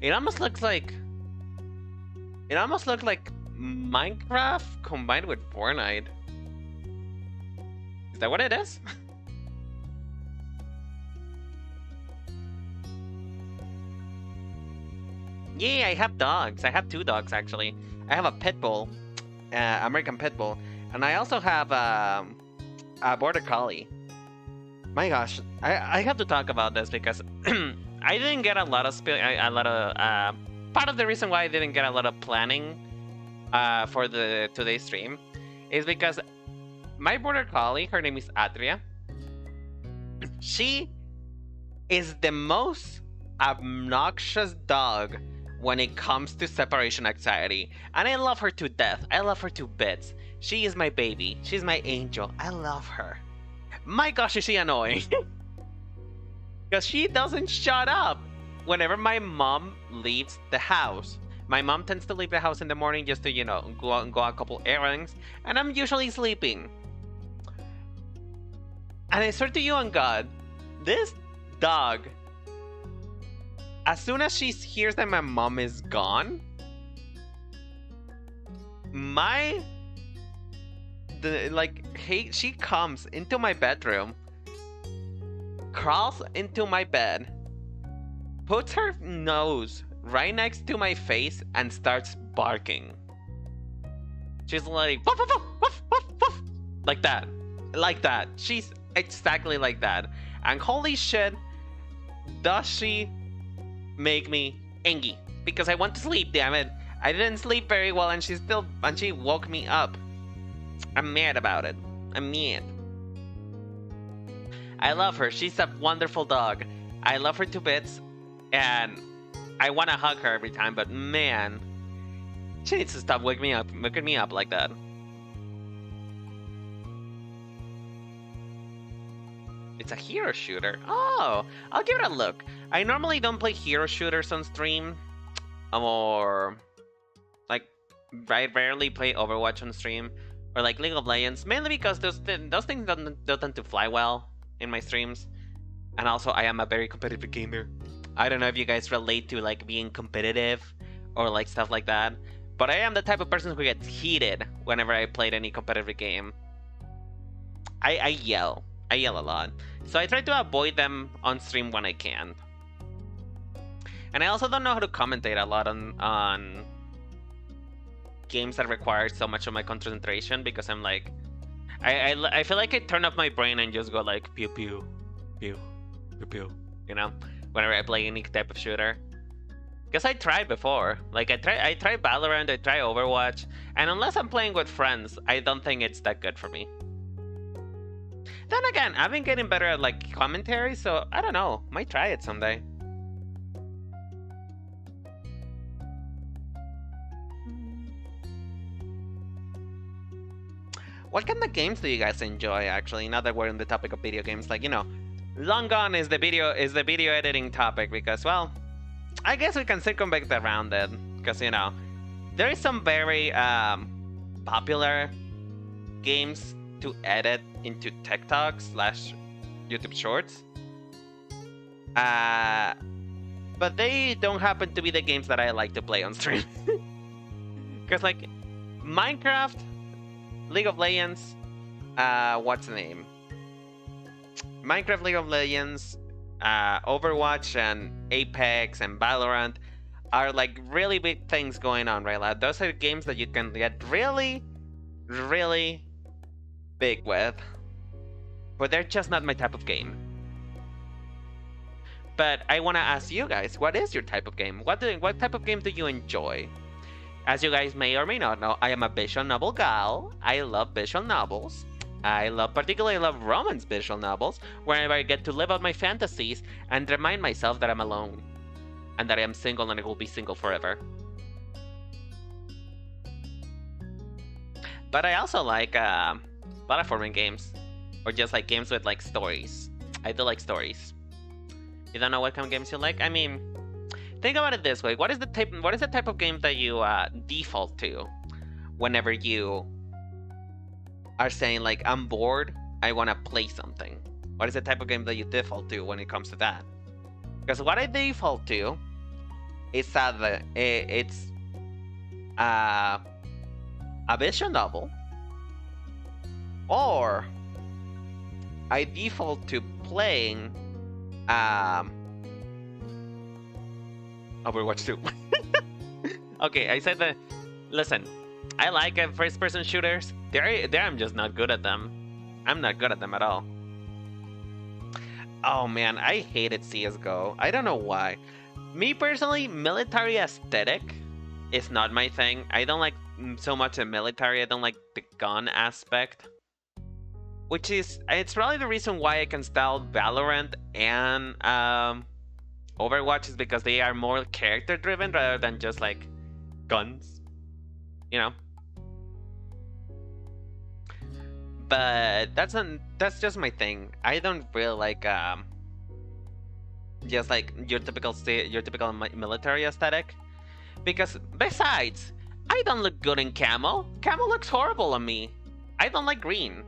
Speaker 1: It almost looks like Minecraft combined with Fortnite. Is that what it is? Yeah, I have dogs. I have 2 dogs actually. I have a pit bull, American pit bull, and I also have a border collie. My gosh, I have to talk about this because I didn't get a lot of part of the reason why I didn't get a lot of planning for the today's stream is because my border collie, her name is Adria. She is the most obnoxious dog when it comes to separation anxiety, and I love her to death. I love her to bits. She is my baby. She's my angel. I love her. My gosh, is she annoying? Because she doesn't shut up whenever my mom leaves the house. My mom tends to leave the house in the morning just to, you know, go out and go a couple errands, and I'm usually sleeping. And I swear to you on God, this dog, as soon as she hears that my mom is gone, she comes into my bedroom, crawls into my bed, puts her nose right next to my face, and starts barking. She's like, woof, woof, woof, woof, woof, like that. Like that. She's exactly like that. And holy shit, does she make me angry, because I want to sleep, damn it. I didn't sleep very well, and she woke me up. I'm mad about it. I'm mad. I love her. She's a wonderful dog. I love her to bits, and I want to hug her every time, but man, she needs to stop waking me up like that. It's a hero shooter. Oh, I'll give it a look. I normally don't play hero shooters on stream, or like I rarely play Overwatch on stream, or like League of Legends, mainly because those things don't tend to fly well in my streams. And also, I am a very competitive gamer. I don't know if you guys relate to like being competitive or like stuff like that, but I am the type of person who gets heated whenever I played any competitive game. I yell. I yell a lot. So I try to avoid them on stream when I can. And I also don't know how to commentate a lot on games that require so much of my concentration, because I'm like, I feel like I turn off my brain and just go like pew pew, pew, pew pew, you know, whenever I play any type of shooter. Because I tried before, like I tried Valorant, I tried Overwatch, and unless I'm playing with friends, I don't think it's that good for me. Then again, I've been getting better at like commentary, so I don't know, might try it someday. What kind of games do you guys enjoy, actually, now that we're on the topic of video games? Like, you know, long gone is the video editing topic, because, well, I guess we can circumvent around it, because, you know, there is some very popular games to edit into TikTok/YouTube Shorts. But they don't happen to be the games that I like to play on stream. Because, like, Minecraft, League of Legends, what's the name? Minecraft, League of Legends, Overwatch, and Apex, and Valorant are like really big things going on right now. Those are games that you can get really, really big with. but they're just not my type of game. But I want to ask you guys, what is your type of game? What type of game do you enjoy? As you guys may or may not know, I am a visual novel gal. I love visual novels. Particularly love romance visual novels, wherever I get to live out my fantasies and remind myself that I'm alone. And that I am single and I will be single forever. But I also like platforming games. Or just like games with like stories. I do like stories. You don't know what kind of games you like? I mean, think about it this way. What is the type of game that you default to whenever you are saying like, I'm bored, I want to play something? What is the type of game that you default to when it comes to that? Because what I default to is it's a visual novel, or I default to playing Overwatch 2. Okay, I said that. Listen, I like first-person shooters. I'm just not good at them. I'm not good at them at all. Oh man, I hated CS:GO. I don't know why. Me personally, military aesthetic is not my thing. I don't like so much the military. I don't like the gun aspect. It's probably the reason why I can style Valorant and Overwatch, is because they are more character driven rather than just like guns, you know. But that's just my thing. I don't really like just like your typical military aesthetic, because besides, I don't look good in camo. Camo looks horrible on me. I don't like green.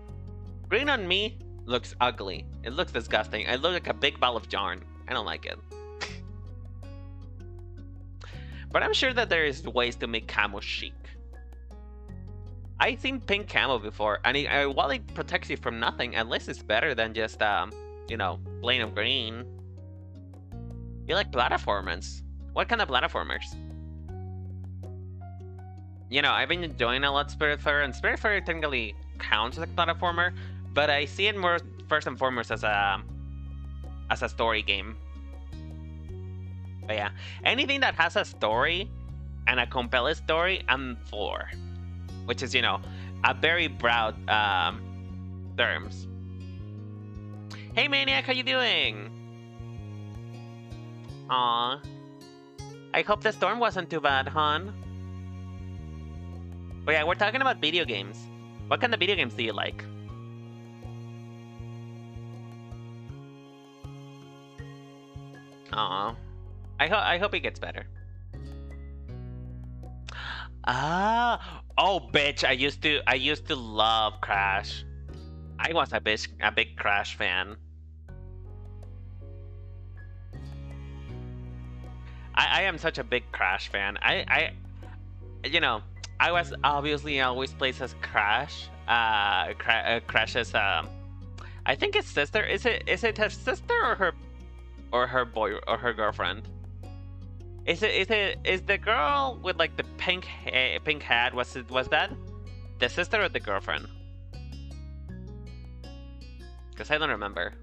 Speaker 1: Green on me looks ugly. It looks disgusting. I look like a big ball of yarn. I don't like it. But I'm sure that there is ways to make camo chic. I've seen pink camo before, and while it protects you from nothing, at least it's better than just, you know, plain of green. You like platformers? What kind of platformers? You know, I've been enjoying a lot Spiritfarer, and Spiritfarer technically counts as a platformer, but I see it more first and foremost as a story game. But yeah, anything that has a story and a compelling story, I'm for. Which is, you know, a very broad terms. Hey Maniac, how you doing? Aw. I hope the storm wasn't too bad, hon. But yeah, we're talking about video games. What kind of video games do you like? Aw. I hope it gets better. Ah, oh bitch, I used to love Crash. I was a big Crash fan. I am such a big Crash fan. You know, I was obviously always plays as Crash. Crash's I think his sister. Is it her sister or her boy or her girlfriend? Is the girl with like the pink hat? Was that the sister or the girlfriend? Because I don't remember.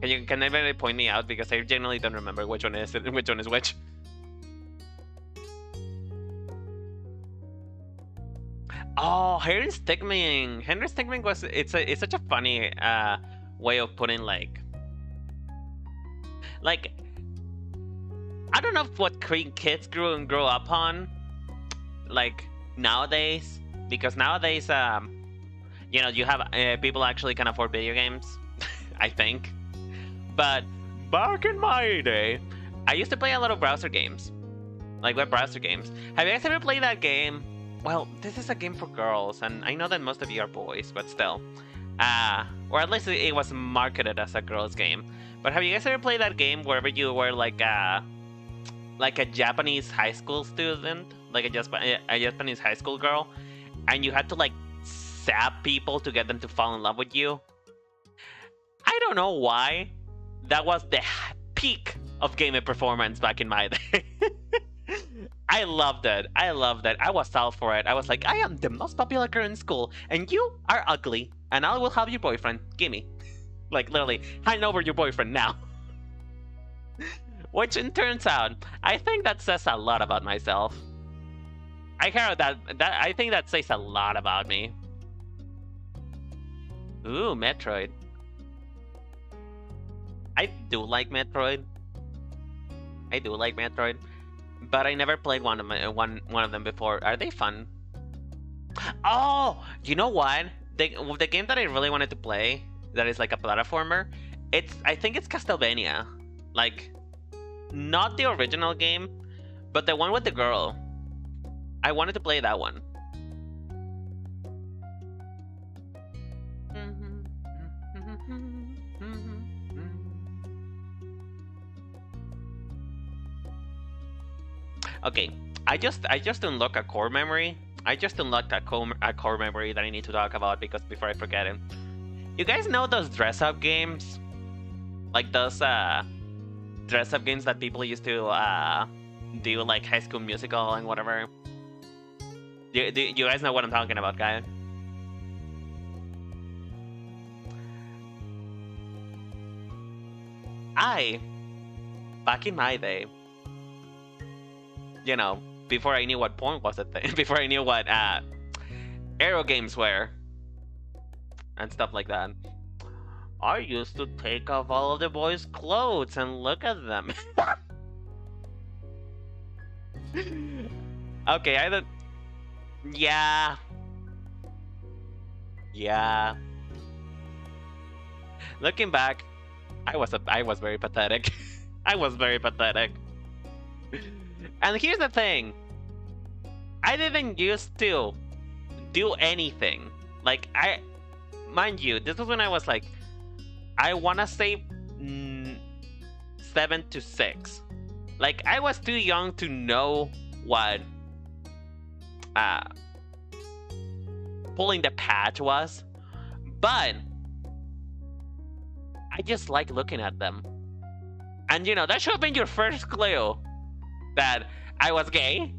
Speaker 1: Can anybody point me out, because I generally don't remember which one is which. Oh, Henry Stickmin. Henry Stickmin it's such a funny way of putting like I don't know what kids grow up on, like nowadays, because nowadays, you know, you have people actually can afford video games, I think. But back in my day, I used to play a lot of browser games, like web browser games. Have you guys ever played that game? Well, this is a game for girls, and I know that most of you are boys, but still, or at least it was marketed as a girls' game. But have you guys ever played that game wherever you were like a Japanese high school student, like a Japanese high school girl, and you had to like zap people to get them to fall in love with you? I don't know why. That was the peak of gaming performance back in my day. I loved it. I was all for it. I was like, I am the most popular girl in school, and you are ugly, and I will have your boyfriend. Gimme. Like, literally, hand over your boyfriend now. Which, in turns out, I think that says a lot about myself. I think that says a lot about me. Ooh, Metroid. I do like Metroid. But I never played one of them before. Are they fun? Oh, you know what? The game that I really wanted to play, that is like a platformer, I think it's Castlevania. Like, not the original game, but the one with the girl. I wanted to play that one. Okay, I just unlocked a core memory. I just unlocked a core memory that I need to talk about because before I forget it. You guys know those dress-up games? Like those dress-up games that people used to do, like High School Musical and whatever. You guys know what I'm talking about, guys? Back in my day, you know, before I knew what porn was a thing, before I knew what aero games were, and stuff like that, I used to take off all of the boys' clothes and look at them. Okay, I don't. Yeah. Looking back, I was very pathetic. I was very pathetic. And here's the thing. I didn't used to do anything. Like, mind you, this was when I was like, I wanna say 7 to 6. Like, I was too young to know what pulling the patch was, but I just like looking at them. And you know, that should have been your first clue that I was gay,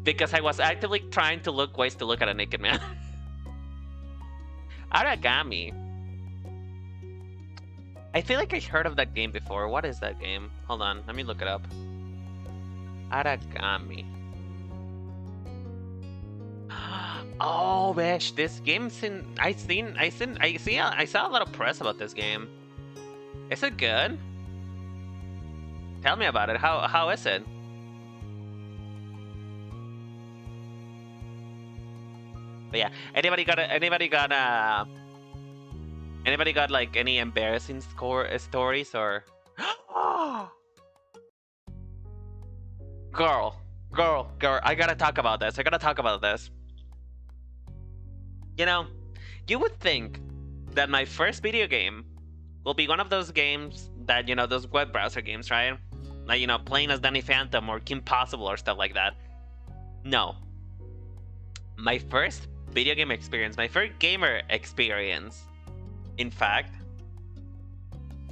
Speaker 1: because I was actively trying to look ways to look at a naked man. Aragami. I feel like I heard of that game before. What is that game? Hold on, let me look it up. Aragami. Oh, bitch, this game's in. I saw a lot of press about this game. Is it good? Tell me about it. How is it? But yeah, anybody got like any embarrassing stories or? Girl, I gotta talk about this. You know, you would think that my first video game will be one of those games that, you know, those web browser games, right? Like, you know, playing as Danny Phantom or Kim Possible or stuff like that. No. My first video game experience, my first gamer experience, in fact,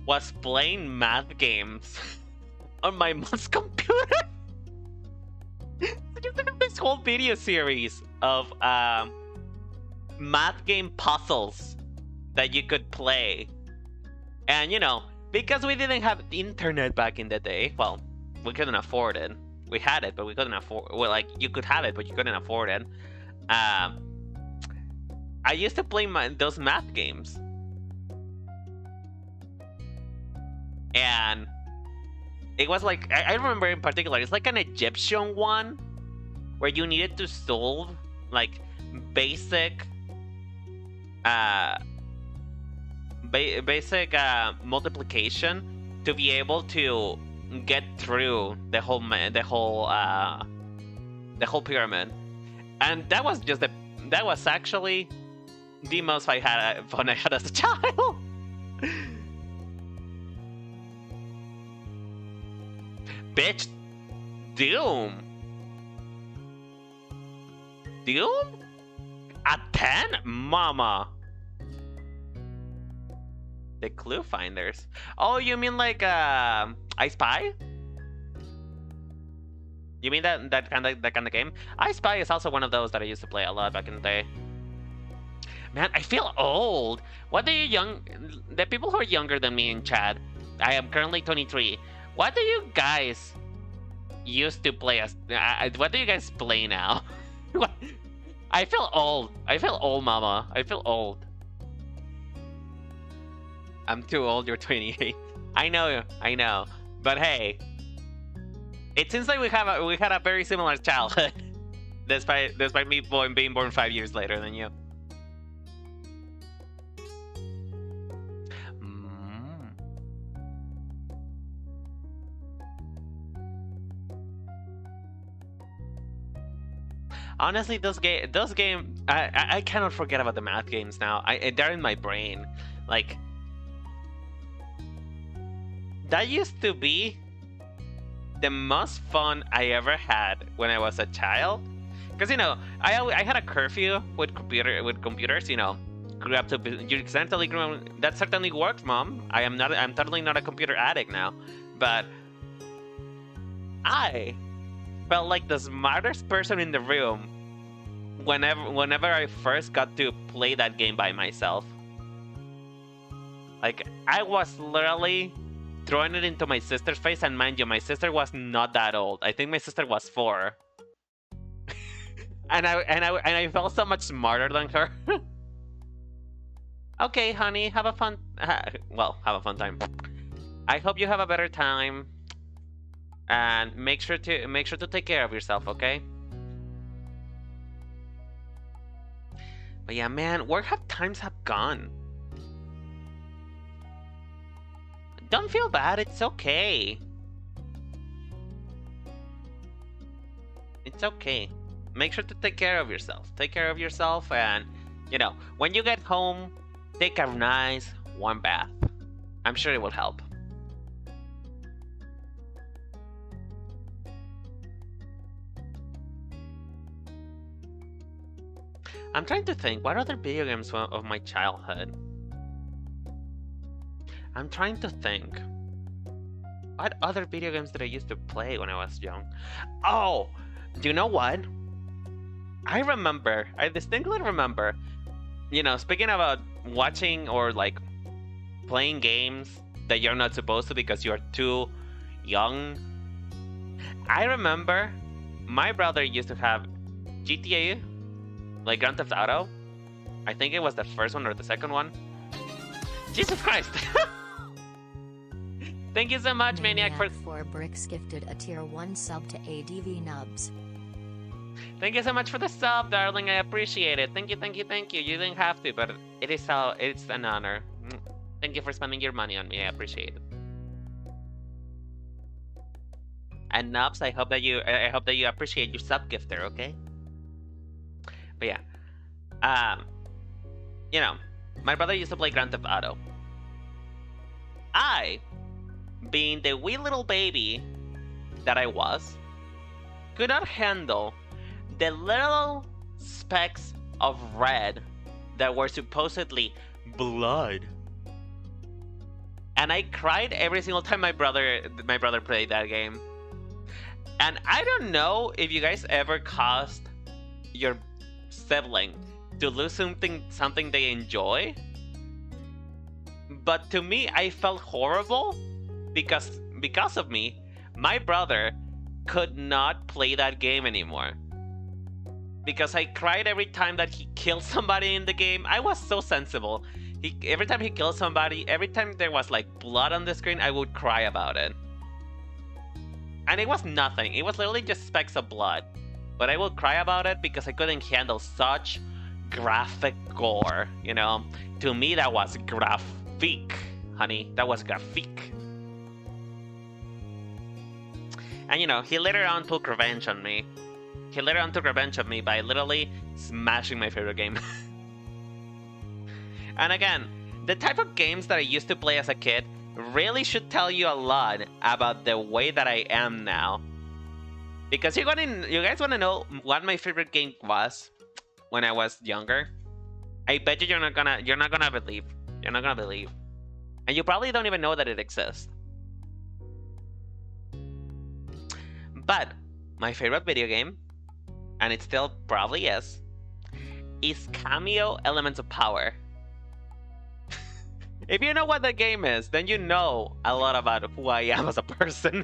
Speaker 1: was playing math games on my mom's computer. So you have this whole video series of math game puzzles that you could play. And, you know, because we didn't have internet back in the day, well, we couldn't afford it. We had it, but we couldn't afford. Well, like, you could have it, but you couldn't afford it. I used to play those math games, and it was like, I remember in particular, it's like an Egyptian one where you needed to solve like basic multiplication to be able to get through the whole pyramid. And that was actually the most fun I had as a child. Bitch, Doom? At 10? Mama. The clue finders. Oh, you mean like I Spy? You mean that kind of game? I Spy is also one of those that I used to play a lot back in the day. Man, I feel old. What do you the people who are younger than me in chat? I am currently 23. What do you guys used to play as? What do you guys play now? I feel old. I feel old, mama. I feel old. I'm too old. You're 28. I know. But hey, it seems like we had a very similar childhood, despite me being born 5 years later than you. Honestly, those games, I cannot forget about the math games now. They're in my brain. Like, that used to be the most fun I ever had when I was a child. Because, you know, I had a curfew with computers, you know. Grew up to you certainly grew, that certainly worked, Mom. I'm totally not a computer addict now. But I felt like the smartest person in the room whenever I first got to play that game by myself. Like, I was literally throwing it into my sister's face, and mind you, my sister was not that old. I think my sister was 4. and I felt so much smarter than her. Okay, honey, have a fun have a fun time. I hope you have a better time. And make sure to take care of yourself, okay? But yeah, man, where have times have gone? Don't feel bad, it's okay. It's okay. Make sure to take care of yourself. Take care of yourself, and, you know, when you get home, take a nice warm bath. I'm sure it will help. I'm trying to think, what other video games of my childhood? I'm trying to think. What other video games did I used to play when I was young? Oh, do you know what? I distinctly remember, you know, speaking about watching or like playing games that you're not supposed to because you're too young. I remember my brother used to have GTA, like Grand Theft Auto. I think it was the first one or the second one. Jesus Christ! Thank you so much, Maniac, for
Speaker 3: 4 bricks gifted a tier 1 sub to ADV Nubs.
Speaker 1: Thank you so much for the sub, darling. I appreciate it. Thank you. You didn't have to, but it's an honor. Thank you for spending your money on me. I appreciate it. And Nubs, I hope that you appreciate your sub gifter, okay? But yeah, you know, my brother used to play Grand Theft Auto. I, being the wee little baby that I was, could not handle the little specks of red that were supposedly blood. And I cried every single time my brother played that game. And I don't know if you guys ever caused your sibling to lose something they enjoy, but to me, I felt horrible because of me, my brother could not play that game anymore. Because I cried every time that he killed somebody in the game. I was so sensible. Every time he killed somebody, every time there was like blood on the screen, I would cry about it. And it was nothing. It was literally just specks of blood. But I would cry about it because I couldn't handle such graphic gore, you know? To me, that was graphic, honey. That was graphic. And, you know, he later on took revenge on me. He later on took revenge on me by literally smashing my favorite game. And again, the type of games that I used to play as a kid really should tell you a lot about the way that I am now. Because you guys want to know what my favorite game was when I was younger? I bet you're not gonna believe. You're not gonna believe. And you probably don't even know that it exists. But my favorite video game, and it still probably is is Cameo Elements of Power. If you know what the game is, then you know a lot about who I am as a person.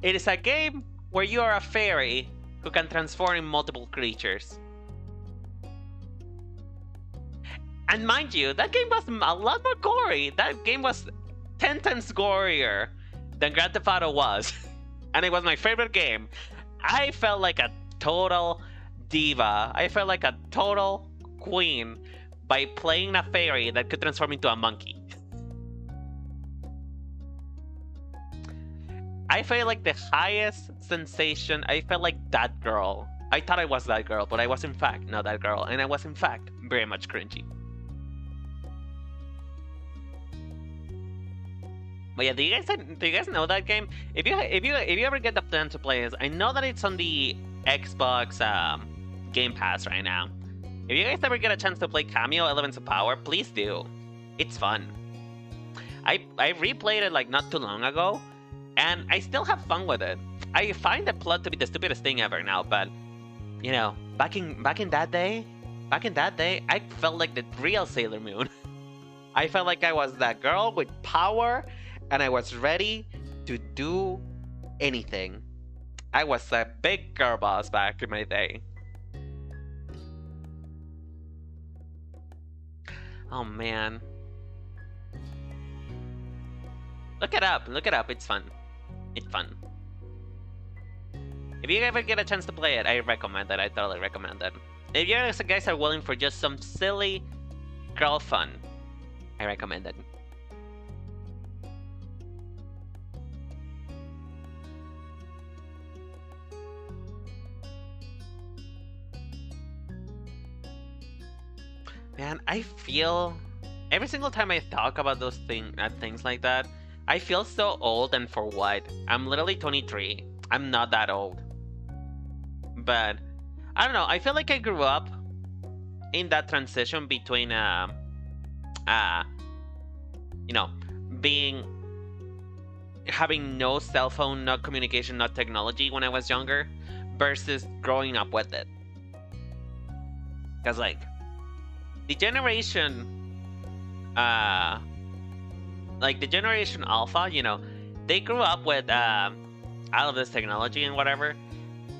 Speaker 1: It is a game where you are a fairy who can transform in multiple creatures. And mind you, that game was a lot more gory. That game was 10 times gorier than Grand Theft Auto was. And it was my favorite game. I felt like a total diva. I felt like a total queen by playing a fairy that could transform into a monkey. I felt like the highest sensation. I felt like that girl. I thought I was that girl, but I was in fact not that girl, and I was in fact very much cringy. But yeah, do you guys know that game? If you ever get the plan to play it, I know that it's on the Xbox Game Pass right now. If you guys ever get a chance to play Cameo Elements of Power, please do. It's fun. I replayed it like not too long ago, and I still have fun with it. I find the plot to be the stupidest thing ever now, but you know, back in that day, I felt like the real Sailor Moon. I felt like I was that girl with power, and I was ready to do anything. I was a big girl boss back in my day. Oh man. Look it up, it's fun. It's fun. If you ever get a chance to play it, I recommend it, I totally recommend it. If you guys are willing for just some silly girl fun, I recommend it. Man, I feel every single time I talk about those things like that, I feel so old, and for what? I'm literally 23. I'm not that old. But I don't know. I feel like I grew up in that transition between you know, having no cell phone, no communication, no technology when I was younger, versus growing up with it. Cause like the generation Alpha, you know, they grew up with all of this technology and whatever.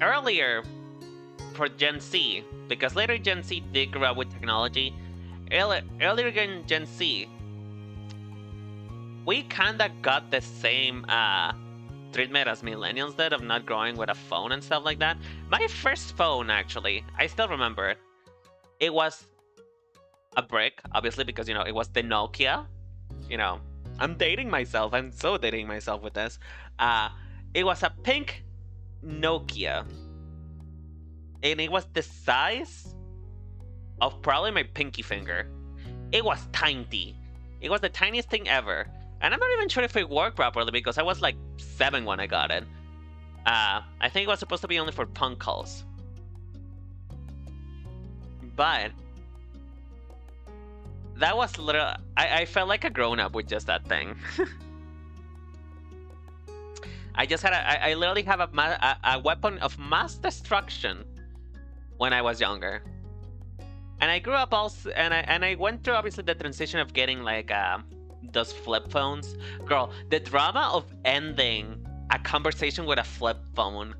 Speaker 1: Earlier, for Gen Z, because later Gen Z did grow up with technology. Earlier in Gen Z, we kinda got the same treatment as millennials did of not growing with a phone and stuff like that. My first phone, actually, I still remember it. It was a brick, obviously, because, you know, it was the Nokia. You know, I'm dating myself. I'm so dating myself with this. It was a pink Nokia. And it was the size of probably my pinky finger. It was tiny. It was the tiniest thing ever. And I'm not even sure if it worked properly because I was like 7 when I got it. I think it was supposed to be only for punk calls. But that was literally... I felt like a grown-up with just that thing. I literally have a weapon of mass destruction when I was younger. And I grew up also... And I went through, obviously, the transition of getting, like, those flip phones. Girl, the drama of ending a conversation with a flip phone.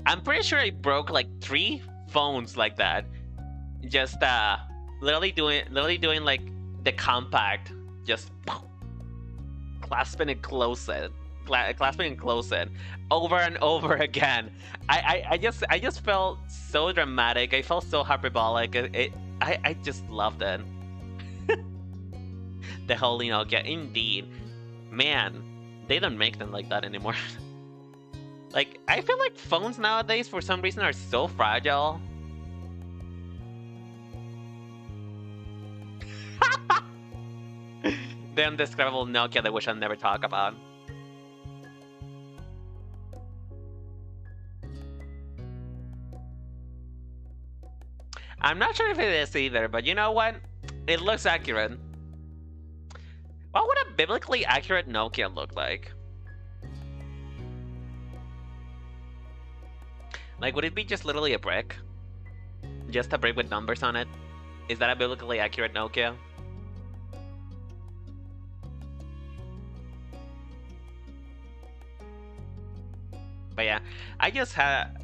Speaker 1: I'm pretty sure I broke, like, 3 phones like that. Just, literally doing, like, the compact, just clasping and close it over and over again. I just felt so dramatic. I felt so hyperbolic. I just loved it. The whole Nokia, indeed, man, they don't make them like that anymore. Like, I feel like phones nowadays for some reason are so fragile. The undescribable Nokia that we shall never talk about. I'm not sure if it is either, but you know what? It looks accurate. What would a biblically accurate Nokia look like? Like, would it be just literally a brick? Just a brick with numbers on it. Is that a biblically accurate Nokia? But yeah, I just had...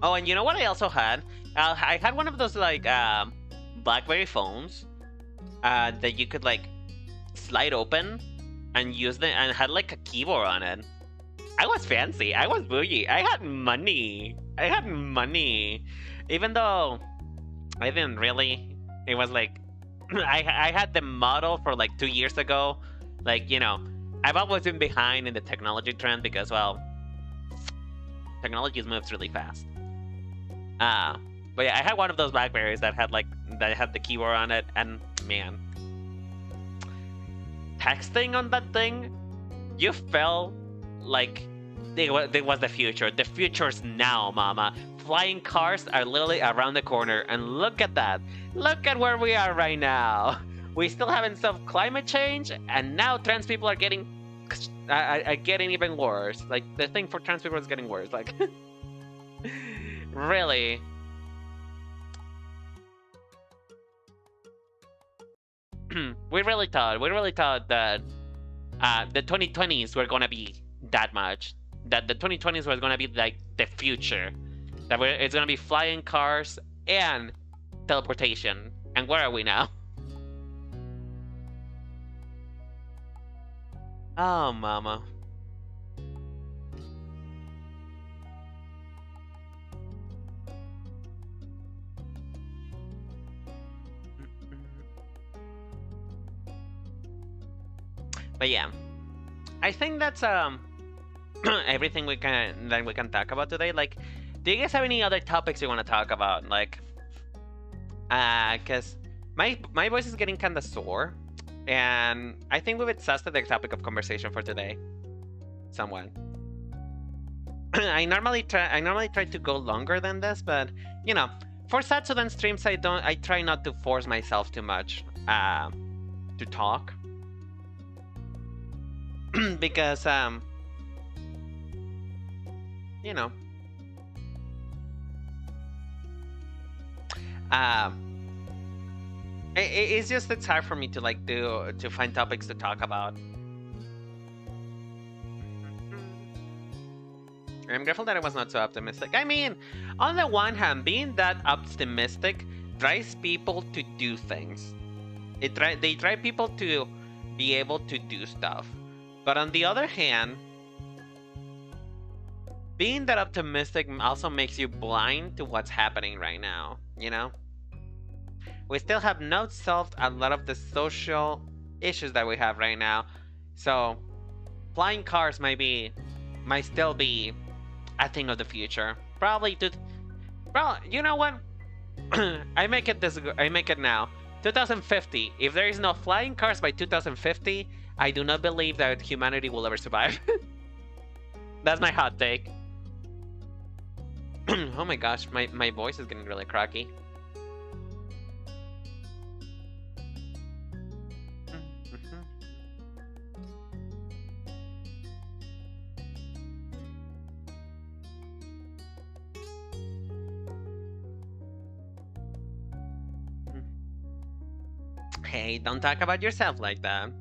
Speaker 1: Oh, and you know what I also had? I had one of those, like, BlackBerry phones that you could, like, slide open and use them, and had, like, a keyboard on it. I was fancy. I was bougie. I had money. I had money. Even though I didn't really. It was like... I had the model for, like, 2 years ago. Like, you know, I've always been behind in the technology trend because, well, technology moves really fast. But yeah, I had one of those Blackberries that had the keyboard on it, and man, texting on that thing, you felt like it was the future. The future's now, mama. Flying cars are literally around the corner, and look at that. Look at where we are right now. We still haven't solved climate change, and now trans people are getting even worse. Like, the thing for trans people is getting worse. Like, really. We really thought that the 2020s were gonna be that much. That the 2020s was gonna be like the future. That it's gonna be flying cars and teleportation. And where are we now? Oh, mama. But yeah, I think that's everything we can talk about today. Like, do you guys have any other topics you want to talk about? Like, cause my voice is getting kind of sore, and I think we've exhausted the topic of conversation for today, somewhat. I normally try to go longer than this, but you know, for Zatsudan streams, I try not to force myself too much to talk. Because you know, it's just it's hard for me to like to find topics to talk about. I'm grateful that I was not so optimistic. I mean, on the one hand, being that optimistic drives people to do things. They drive people to be able to do stuff. But on the other hand, being that optimistic also makes you blind to what's happening right now, you know? We still have not solved a lot of the social issues that we have right now. So, flying cars might still be a thing of the future. Probably, you know what? I make it now. 2050. If there is no flying cars by 2050, I do not believe that humanity will ever survive. That's my hot take. Oh my gosh, my voice is getting really cracky. Hey, don't talk about yourself like that.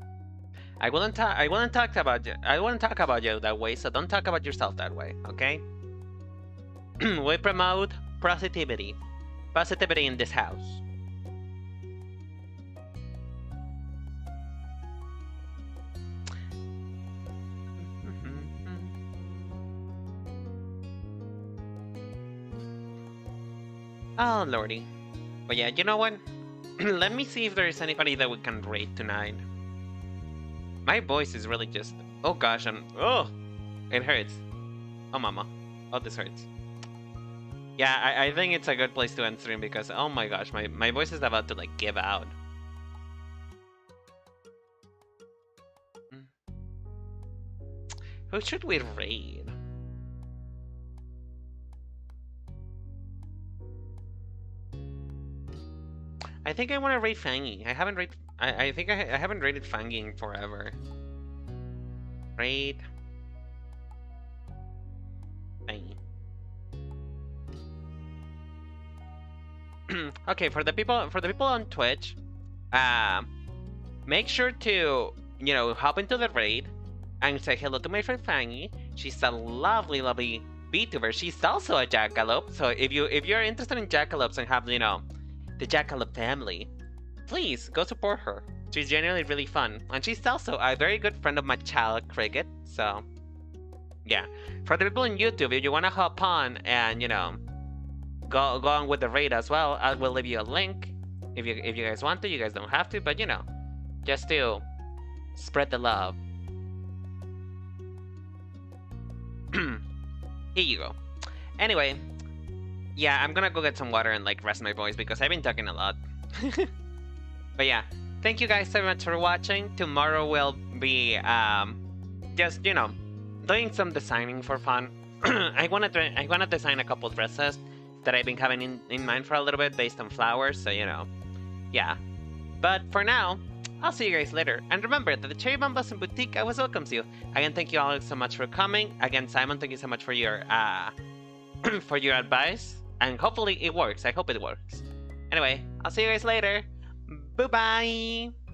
Speaker 1: I wouldn't talk about you that way, so don't talk about yourself that way, okay? We promote positivity in this house. Oh lordy. But yeah, you know what? Let me see if there is anybody that we can rate tonight. My voice is really just... Oh gosh, it hurts. Oh mama. Oh, this hurts. Yeah, I think it's a good place to end stream because, oh my gosh, my voice is about to like give out. Who should we raid? I think I want to raid Fangy. I haven't raid. I think I haven't raided Fangy in forever. Raid Fangy. Okay, for the people on Twitch, make sure to hop into the raid and say hello to my friend Fanny. She's a lovely, lovely Vtuber. She's also a jackalope. So if you're interested in jackalopes and have the jackalope family, please go support her. She's genuinely really fun, and she's also a very good friend of my child Cricket. So yeah, for the people on YouTube, if you want to hop on and go on with the raid as well, I will leave you a link if you guys want to. You guys don't have to, but just to spread the love. Here you go. Anyway, yeah, I'm gonna go get some water and rest my voice because I've been talking a lot. But yeah, thank you guys so much for watching. Tomorrow we'll be just doing some designing for fun. I wanna design a couple dresses that I've been having in mind for a little bit based on flowers. So yeah. But for now, I'll see you guys later. And remember that the Cherry Bomb Blossom Boutique always welcomes you. Again, thank you all so much for coming. Again, Simon, thank you so much for your for your advice. And hopefully it works. I hope it works. Anyway, I'll see you guys later. Bye-bye.